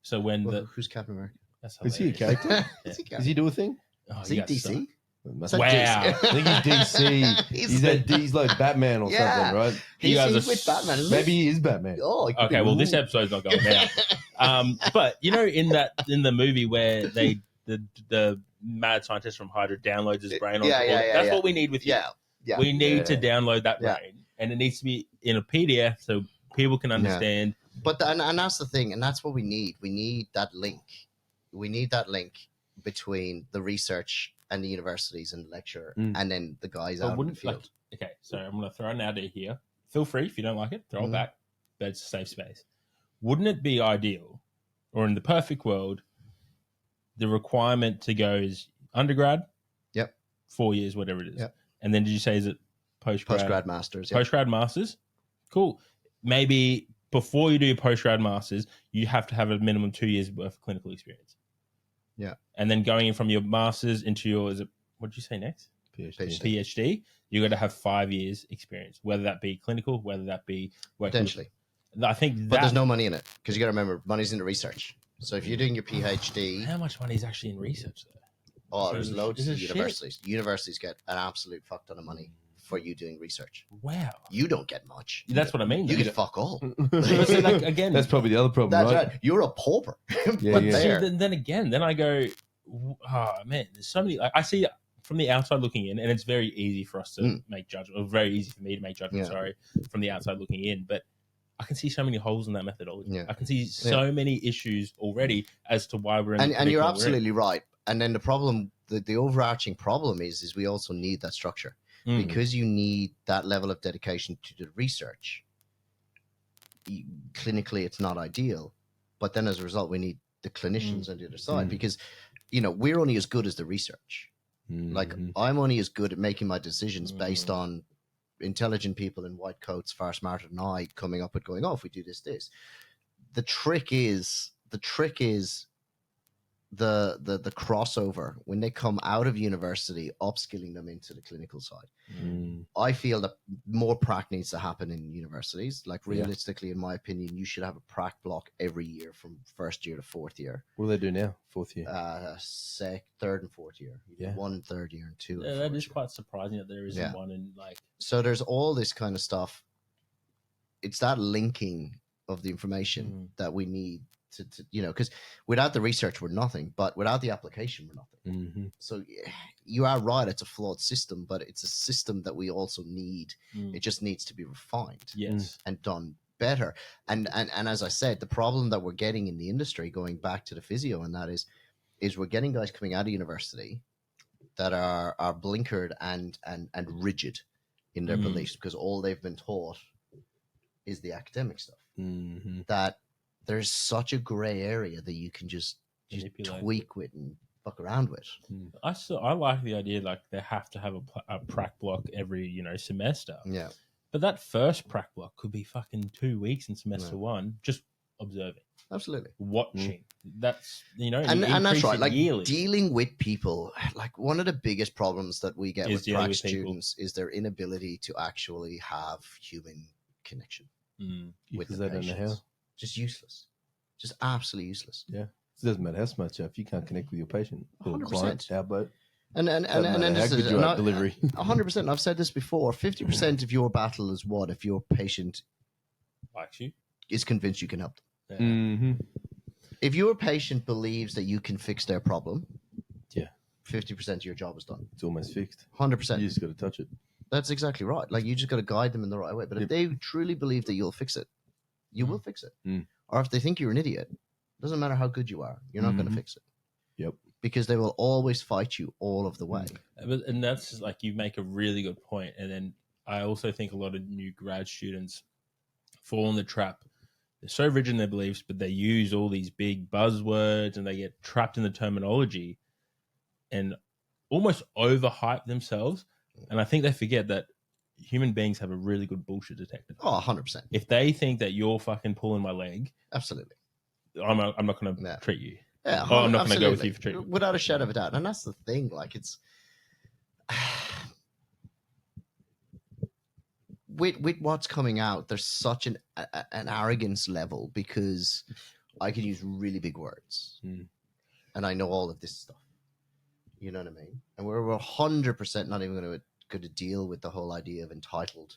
So when who's Captain America? that's Is he a hilarious. character? Yeah. Does he do a thing? Oh, Is he DC? Wow. Wow. I think he's DC. he's like Batman or something, right? You guys He's are with Batman, isn't he? Maybe he is Batman. Oh, it could Okay, be. well, this episode's not going down. But you know, in the movie where the mad scientist from Hydra downloads his brain, that's what we need with you. Yeah. We need to download that brain, and it needs to be in a PDF so people can understand. But and that's the thing, and that's what we need. We need that link. We need that link between the research and the universities and the lecture, and then the guys out in the field. Okay, so I'm going to throw an idea here. Feel free if you don't like it, throw it back. But it's a safe space. Wouldn't it be ideal, or in the perfect world, the requirement to go is undergrad? Yep. 4 years, whatever it is. Yep. And then did you say is it postgrad? Postgrad masters. Postgrad masters? Cool. Maybe before you do your postgrad masters, you have to have a minimum 2 years worth of clinical experience. Yeah. And then going in from your masters into your, what did you say next? PhD. You got to have 5 years experience, whether that be clinical, whether that be working. Potentially. I think but there's no money in it because you got to remember money's in the research. So if you're doing your PhD, how much money is actually in research though? Oh, there's loads of universities. Shit? Universities get an absolute fuck ton of money for you doing research. Wow. You don't get much. That's what I mean. You get fuck all. So like, again, that's probably the other problem. That's right. You're a pauper. Then I go, oh man, there's so many. Like, I see from the outside looking in, and it's very easy for us to make judgment, or very easy for me to make judgment. Sorry, from the outside looking in, but I can see so many holes in that methodology. Yeah. I can see so many issues already as to why we're in. And you're absolutely right. And then the problem, the overarching problem is we also need that structure because you need that level of dedication to the research. Clinically, it's not ideal, but then as a result, we need the clinicians on the other side because, we're only as good as the research. Like I'm only as good at making my decisions based on intelligent people in white coats, far smarter than I, coming up with going, oh, if we do this. The trick is the crossover when they come out of university, upskilling them into the clinical side. I feel that more prac needs to happen in universities. Like realistically, in my opinion, you should have a prac block every year from first year to fourth year. What do they do now? Fourth year? Third and fourth year. One in third year and two. Yeah, that is quite surprising that there isn't one in like. So there's all this kind of stuff. It's that linking of the information that we need to because without the research we're nothing, but without the application we're nothing. So you are right, it's a flawed system, but it's a system that we also need. It just needs to be refined and done better. And as I said, the problem that we're getting in the industry, going back to the physio, and that is we're getting guys coming out of university that are blinkered and rigid in their beliefs because all they've been taught is the academic stuff. That there's such a gray area that you can just tweak with and fuck around with. I like the idea like they have to have a prac block every semester. Yeah, but that first prac block could be fucking 2 weeks in semester one, just observing, absolutely watching. That's and that's right. Like yearly. Dealing with people, like one of the biggest problems that we get with prac students is their inability to actually have human connection with the patients. Just useless. Just absolutely useless. Yeah. It doesn't matter how smart you are if you can't connect with your patient or 100%. client, our boat. And then how good you are at delivery. 100%. And I've said this before. 50% of your battle is what if your patient likes you, is convinced you can help them. Yeah. If your patient believes that you can fix their problem, 50% of your job is done. It's almost fixed. 100%. You just got to touch it. That's exactly right. Like you just got to guide them in the right way. But if they truly believe that you'll fix it, you will fix it. Or if they think you're an idiot, doesn't matter how good you are, you're not going to fix it. Yep. Because they will always fight you all of the way. And that's like, you make a really good point. And then I also think a lot of new grad students fall in the trap. They're so rigid in their beliefs, but they use all these big buzzwords and they get trapped in the terminology and almost overhype themselves. And I think they forget that human beings have a really good bullshit detector. Oh, 100%. If they think that you're fucking pulling my leg, absolutely, I'm not going to treat you. Yeah, I'm not going to go with you for treatment. Without a shadow of a doubt. And that's the thing. Like with what's coming out, there's such an arrogance level because I can use really big words, and I know all of this stuff. You know what I mean? And we're 100% not even going to deal with the whole idea of entitled.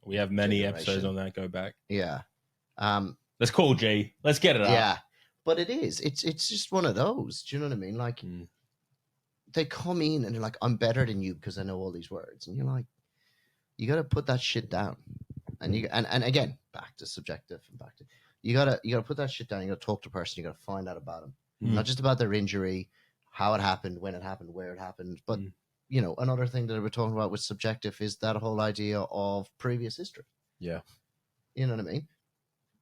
We have many episodes on that. Go back. Yeah. Let's call G. Let's get it up. Yeah. But it's just one of those. Do you know what I mean? Like, they come in and they're like, I'm better than you because I know all these words. And you're like, you got to put that shit down. And and again, back to subjective and back to, you got to put that shit down. You got to talk to a person. You got to find out about them. Not just about their injury, how it happened, when it happened, where it happened. But, you know, another thing that we're talking about with subjective is that whole idea of previous history. Yeah. You know what I mean?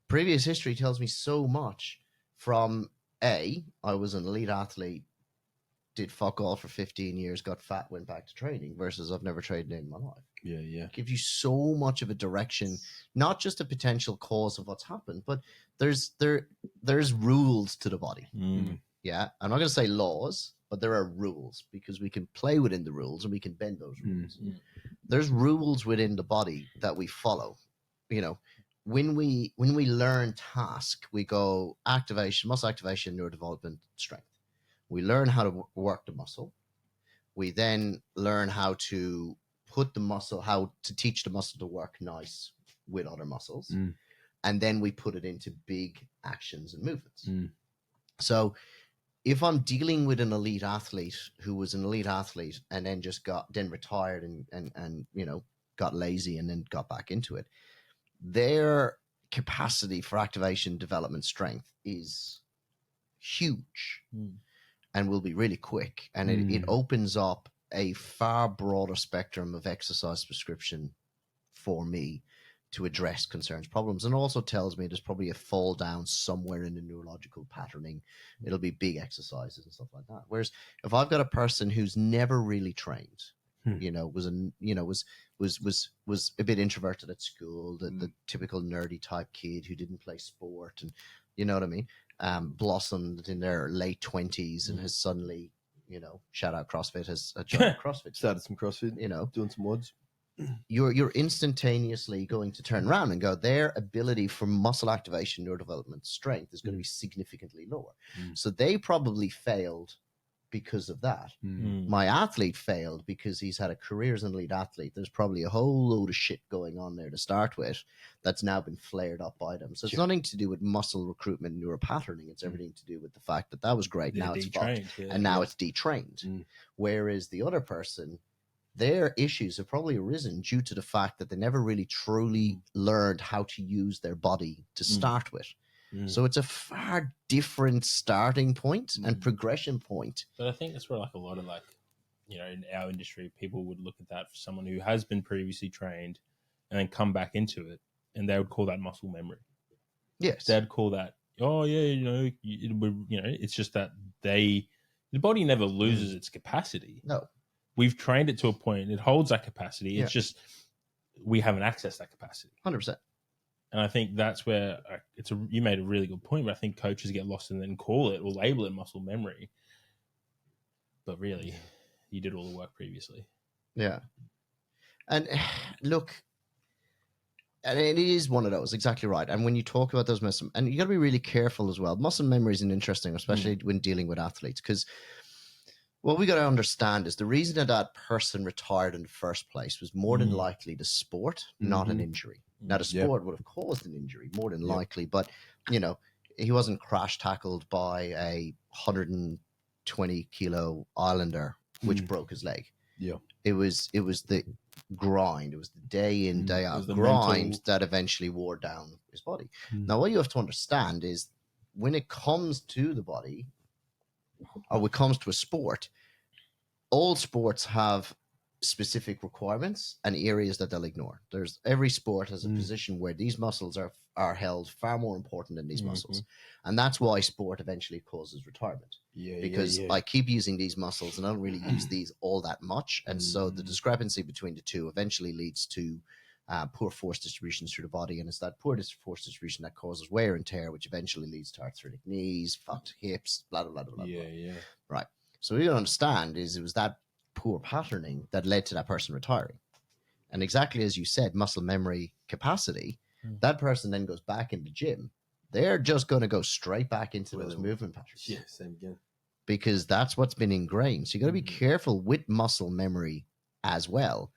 Previous history tells me so much from I was an elite athlete, did fuck all for 15 years, got fat, went back to training, versus I've never trained in my life. Yeah, yeah. It gives you so much of a direction, not just a potential cause of what's happened, but there's rules to the body. Yeah. I'm not going to say laws, but there are rules because we can play within the rules and we can bend those rules. There's rules within the body that we follow. You know, when we learn task, we go activation, muscle activation, neurodevelopment, strength. We learn how to work the muscle. We then learn how to put the muscle, how to teach the muscle to work nice with other muscles. And then we put it into big actions and movements. So if I'm dealing with an elite athlete who was an elite athlete and then then retired and you know, got lazy and then got back into it, their capacity for activation, development, strength is huge and will be really quick. And it opens up a far broader spectrum of exercise prescription for me to address concerns, problems, and also tells me there's probably a fall down somewhere in the neurological patterning. It'll be big exercises and stuff like that. Whereas if I've got a person who's never really trained, you know, was a bit introverted at school, the typical nerdy type kid who didn't play sport, and you know what I mean, blossomed in their late 20s and has suddenly, you know, shout out CrossFit, has joined CrossFit, started some CrossFit, you know, doing some WODs. You're instantaneously going to turn around and go, their ability for muscle activation, neurodevelopment, strength is going to be significantly lower. So they probably failed because of that. My athlete failed because he's had a career as an elite athlete. There's probably a whole load of shit going on there to start with that's now been flared up by them. So it's nothing to do with muscle recruitment, neuropatterning. It's everything to do with the fact that was great. Now it's fucked. And now it's detrained. Whereas the other person, their issues have probably arisen due to the fact that they never really truly learned how to use their body to start with. So it's a far different starting point and progression point. But I think that's where, like, a lot of, like, you know, in our industry, people would look at that for someone who has been previously trained and then come back into it, and they would call that muscle memory. Yes, they'd call that, oh yeah, you know, it's just that the body never loses its capacity. No. We've trained it to a point; it holds that capacity. It's just we haven't accessed that capacity. 100%. And I think that's where you made a really good point. But I think coaches get lost and then call it or label it muscle memory. But really, you did all the work previously. Yeah. And look, and it is one of those, exactly right. And when you talk about those muscle, and you got to be really careful as well. Muscle memory is interesting, especially when dealing with athletes, because what we got to understand is the reason that person retired in the first place was more than likely the sport, not an injury. Now, the sport would have caused an injury more than likely, but, you know, he wasn't crash tackled by a 120 kilo Islander, which broke his leg. Yeah. It was the grind. It was the day in, day out grind that eventually wore down his body. Now, what you have to understand is when it comes to the body, or when it comes to a sport, all sports have specific requirements and areas that they'll ignore. Every sport has a position where these muscles are held far more important than these muscles. And that's why sport eventually causes retirement. Because I keep using these muscles and I don't really use these all that much. And so the discrepancy between the two eventually leads to poor force distribution through the body. And it's that poor force distribution that causes wear and tear, which eventually leads to arthritic knees, fucked hips, blah, blah, blah, blah, blah. Right. So what you understand is it was that poor patterning that led to that person retiring. And exactly as you said, muscle memory capacity, that person then goes back in the gym. They're just going to go straight back into those movement patterns. Yeah, same again. Because that's what's been ingrained. So you got to be careful with muscle memory as well,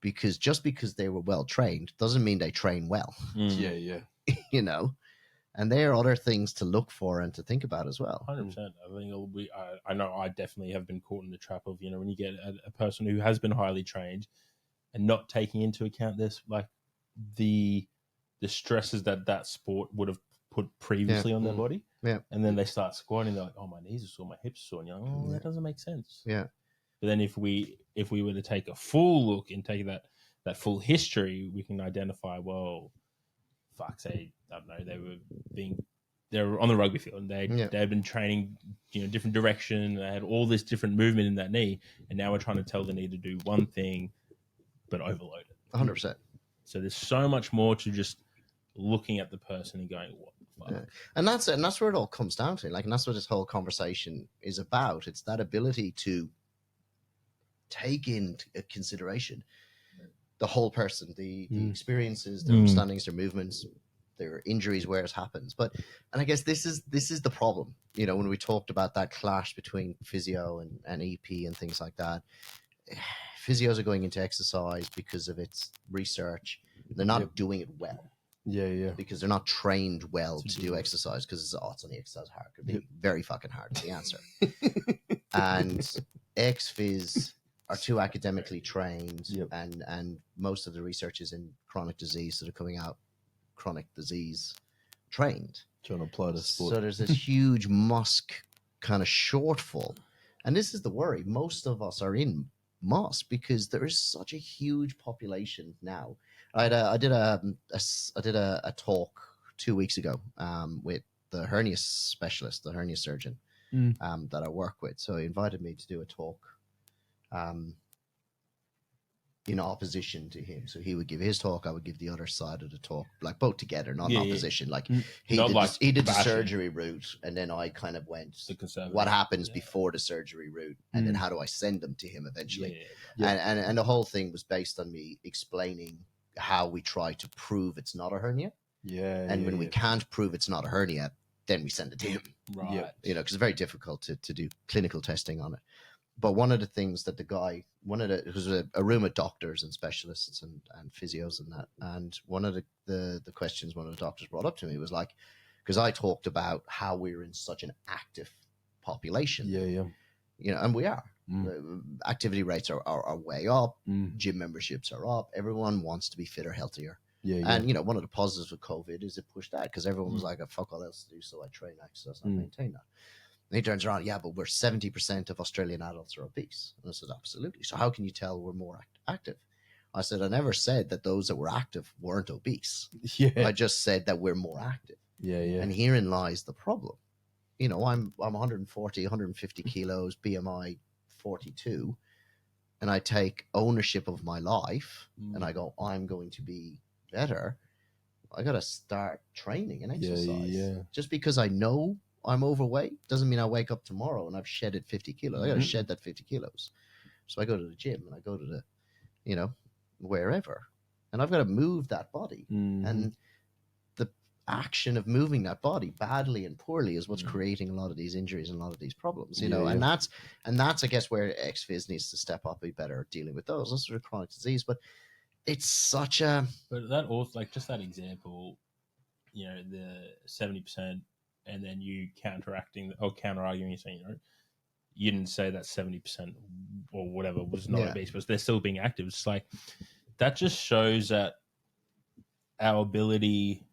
because just because they were well trained doesn't mean they train well. Yeah. You know, and there are other things to look for and to think about as well. 100%. I think I know I definitely have been caught in the trap of, when you get a person who has been highly trained and not taking into account this, like the stresses that sport would have put previously on their body. Yeah. And then they start squatting, they're like, oh, my knees are sore, my hips are sore. And you're like, oh, that doesn't make sense. Yeah. But then if we were to take a full look and take that full history, we can identify, well, fuck, say, I don't know, they were on the rugby field and they had been training, different direction. They had all this different movement in that knee. And now we're trying to tell the knee to do one thing, but overload it. 100%. So there's so much more to just looking at the person and going, what the fuck? Yeah. And that's where it all comes down to. Like, and that's what this whole conversation is about. It's that ability to take into consideration the whole person, the experiences, their understandings, their movements, their injuries, where it happens. And I guess this is the problem. When we talked about that clash between physio and EP and things like that, physios are going into exercise because of its research. They're not doing it well. Yeah. Because they're not trained well to do exercise, because it's only exercise hard. It could be very fucking hard is the answer. And ex-phys are too academically trained, and most of the research is in chronic disease, so they're coming out chronic disease trained. Trying to apply to sport. So there's this huge MUSC kind of shortfall. And this is the worry. Most of us are in MUSC because there is such a huge population now. I did a talk 2 weeks ago with the hernia specialist, the hernia surgeon that I work with. So he invited me to do a talk in opposition to him. So he would give his talk, I would give the other side of the talk, like both together, not in opposition. Like he did the surgery route, and then I kind of went, what happens before the surgery route, and then how do I send them to him eventually? And the whole thing was based on me explaining how we try to prove it's not a hernia. And when we can't prove it's not a hernia, then we send it to him. Right. Because it's very difficult to do clinical testing on it. But one of the things that it was a room of doctors and specialists and physios and that. And one of the questions one of the doctors brought up to me was like, because I talked about how we're in such an active population. And we are. Activity rates are way up. Gym memberships are up. Everyone wants to be fitter, healthier. And, one of the positives with COVID is it pushed that, because everyone was like, oh, fuck all else to do, so I train, exercise, and I maintain that. And he turns around, but we're 70% of Australian adults are obese. And I said, absolutely. So how can you tell we're more active? I said, I never said that those that were active weren't obese. I just said that we're more active. And herein lies the problem. I'm 140, 150 kilos, BMI 42, and I take ownership of my life and I go, I'm going to be better. I got to start training and exercise. Just because I know I'm overweight doesn't mean I wake up tomorrow and I've shedded 50 kilos. I got to shed that 50 kilos. So I go to the gym and I go to the, wherever, and I've got to move that body. And the action of moving that body badly and poorly is what's creating a lot of these injuries and a lot of these problems, and that's, I guess, where ex-phys needs to step up, be better at dealing with those. That's sort of chronic disease, but it's such a... But that also, like, just that example, the 70%, and then you counter-arguing, saying, you didn't say that 70% or whatever was not obese, but they're still being active. It's like, that just shows that our ability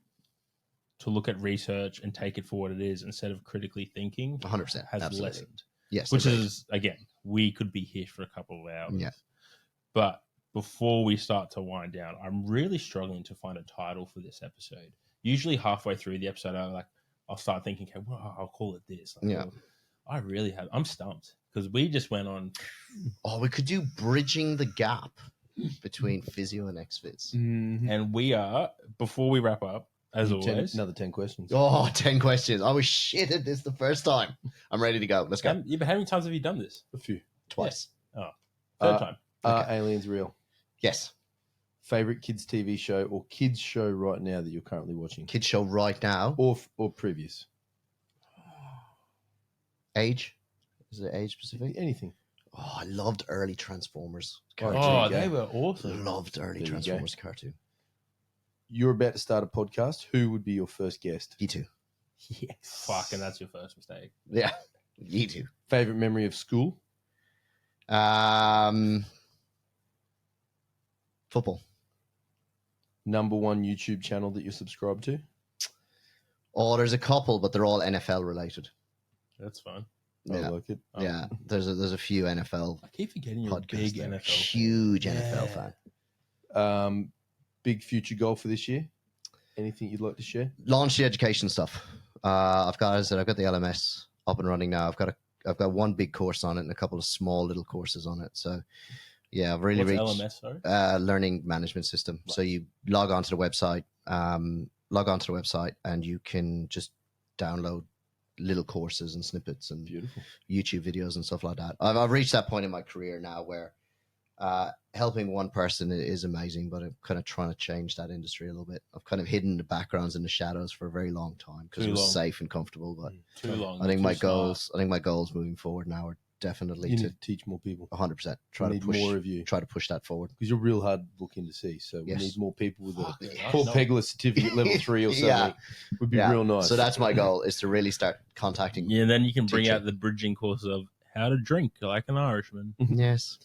to look at research and take it for what it is instead of critically thinking 100% has lessened. Yes. Which is, again, we could be here for a couple of hours. Yeah. But before we start to wind down, I'm really struggling to find a title for this episode. Usually halfway through the episode, I'll start thinking, okay, well, I'll call it this. I'm stumped because we just went on. Oh, we could do bridging the gap between physio and ex-phys. And we are, before we wrap up, as always. Another 10 questions. Oh, 10 questions. I was shit at this the first time. I'm ready to go. Let's go. But how many times have you done this? A few. Twice. Yeah. Oh, third time. Are aliens real? Yes. Favorite kids TV show or kids show right now that you're currently watching, Kids show right now. or previous? Age? Is it age specific? Anything. Oh, I loved early Transformers Oh, cartoon. Oh, there they you were awesome. Loved early There you go. Transformers cartoon. You're about to start a podcast. Who would be your first guest? You too. Yes. Fucking, that's your first mistake. Yeah. You too. Favorite memory of school? Football. Number one YouTube channel that you're subscribed to? Oh, there's a couple, but they're all NFL related. That's fun. I Yeah. like it. Yeah. There's a few NFL I keep forgetting you're a podcasts. big there. NFL. Huge fan. NFL fan. Big future goal for this year? Anything you'd like to share? Launch the education stuff. I've got the LMS up and running now. I've got one big course on it and a couple of small little courses on it. So yeah, I've really What's reached LMS, sorry? learning management system. Right. So you log onto the website, and you can just download little courses and snippets and Beautiful. YouTube videos and stuff like that. I've reached that point in my career now where helping one person is amazing, but I'm kind of trying to change that industry a little bit. I've kind of hidden the backgrounds and the shadows for a very long time because it was safe and comfortable. But Too long. I think too my smart. goals. I think my goals moving forward now are definitely You to need to teach more people. 100% We need more of you. try to push that forward. Because you're real hard looking to see. So we Yes. need more people with a Fuck yeah. Paul No. Peglar certificate level 3 or something. Yeah. Would be real nice. So that's my goal, is to really start contacting. Yeah, and then you can bring Teaching. out the bridging course of how to drink like an Irishman. Yes.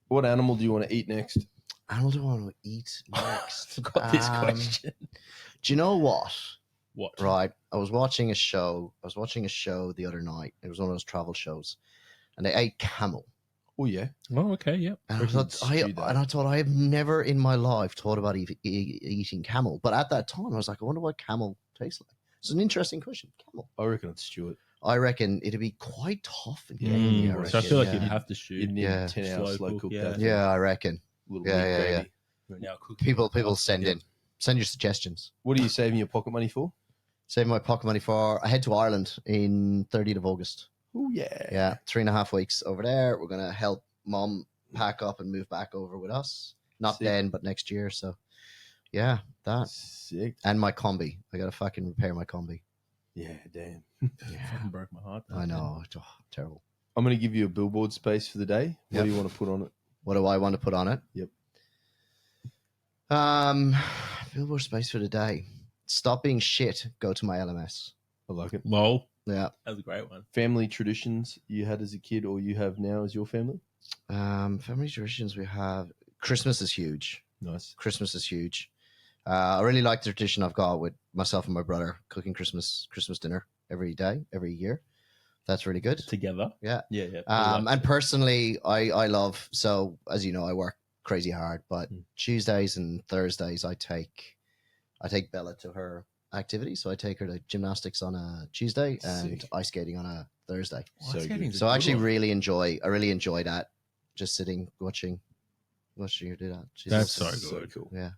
What animal do you want to eat next? Animal do I want to eat next? I've got this question. Do you know what? What? Right. I was watching a show the other night. It was one of those travel shows. And they ate camel. Oh, yeah. Oh, okay, yep. And We I thought, can stew that. I thought I have never in my life thought about eating camel. But at that time, I was like, I wonder what camel tastes like. It's an interesting question. Camel. I reckon it's Stuart. I reckon it'd be quite tough and gamey. So I feel like yeah. you'd have to shoot. You'd need Yeah. 10 hours Slow slow cook, cook yeah. that. Yeah, I reckon. Little Yeah, meat yeah, gravy. We're now cooking. People send in. Send your suggestions. What are you saving your pocket money for? Save my pocket money for. I head to Ireland in 30th of August. Oh, yeah. Yeah, 3.5 weeks over there. We're gonna help Mom pack up and move back over with us. Not Sick. then, but next year. So, yeah, that Sick. and my combi. I gotta fucking repair my combi. Yeah, damn. Yeah, Fucking broke my heart. I know. Oh, terrible. I'm going to give you a billboard space for the day. What Yep. do you want to put on it? What do I want to put on it? Yep. Billboard space for the day. Stop being shit. Go to my LMS. I like it. Lol. Yeah. That was a great one. Family traditions you had as a kid or you have now as your family? Family traditions we have. Christmas is huge. Nice. Christmas is huge. I really like the tradition I've got with myself and my brother cooking Christmas dinner every day, every year. That's really good. Together. Yeah. Yeah, yeah. And personally, I love, so as you know, I work crazy hard, but Tuesdays and Thursdays I take Bella to her activity. So I take her to gymnastics on a Tuesday and Sick. ice skating on a Thursday. So good. skating's a So I good actually one. really enjoy that. Just sitting, watching her do that. That's so So good. cool. Yeah.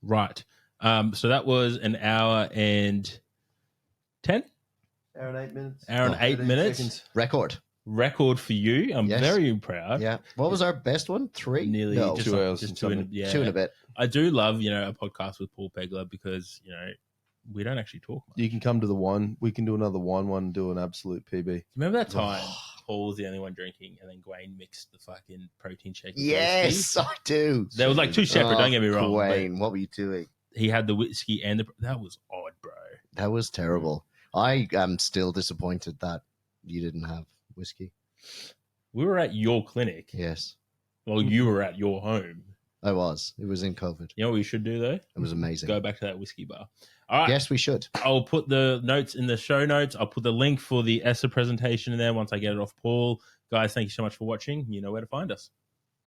Right. So that was an hour and 10? Hour and 8 minutes. Hour and 8 minutes. Seconds. Record. For you. I'm Yes. very proud. Yeah. What was our best one? 3? Nearly No, just 2 hours just and 2 and, something. yeah. 2 and a bit. I do love, a podcast with Paul Peglar because, we don't actually talk much. You can come to the wine. We can do another wine one and do an absolute PB. Remember that time Paul was the only one drinking and then Gwaine mixed the fucking protein shake with Yes, whiskey? I do. They were like two separate, don't get me wrong. but Wayne, what were you doing? he had the whiskey and that was odd, bro. That was terrible. I am still disappointed that you didn't have whiskey. We were at your clinic. Yes, Well, you were at your home. I was. It was in COVID. You know what we should do, though? It was amazing. Go back to that whiskey bar. All right. Yes, we should. I'll put the notes in the show notes. I'll put the link for the ESSA presentation in there once I get it off Paul. Guys, thank you so much for watching. You know where to find us.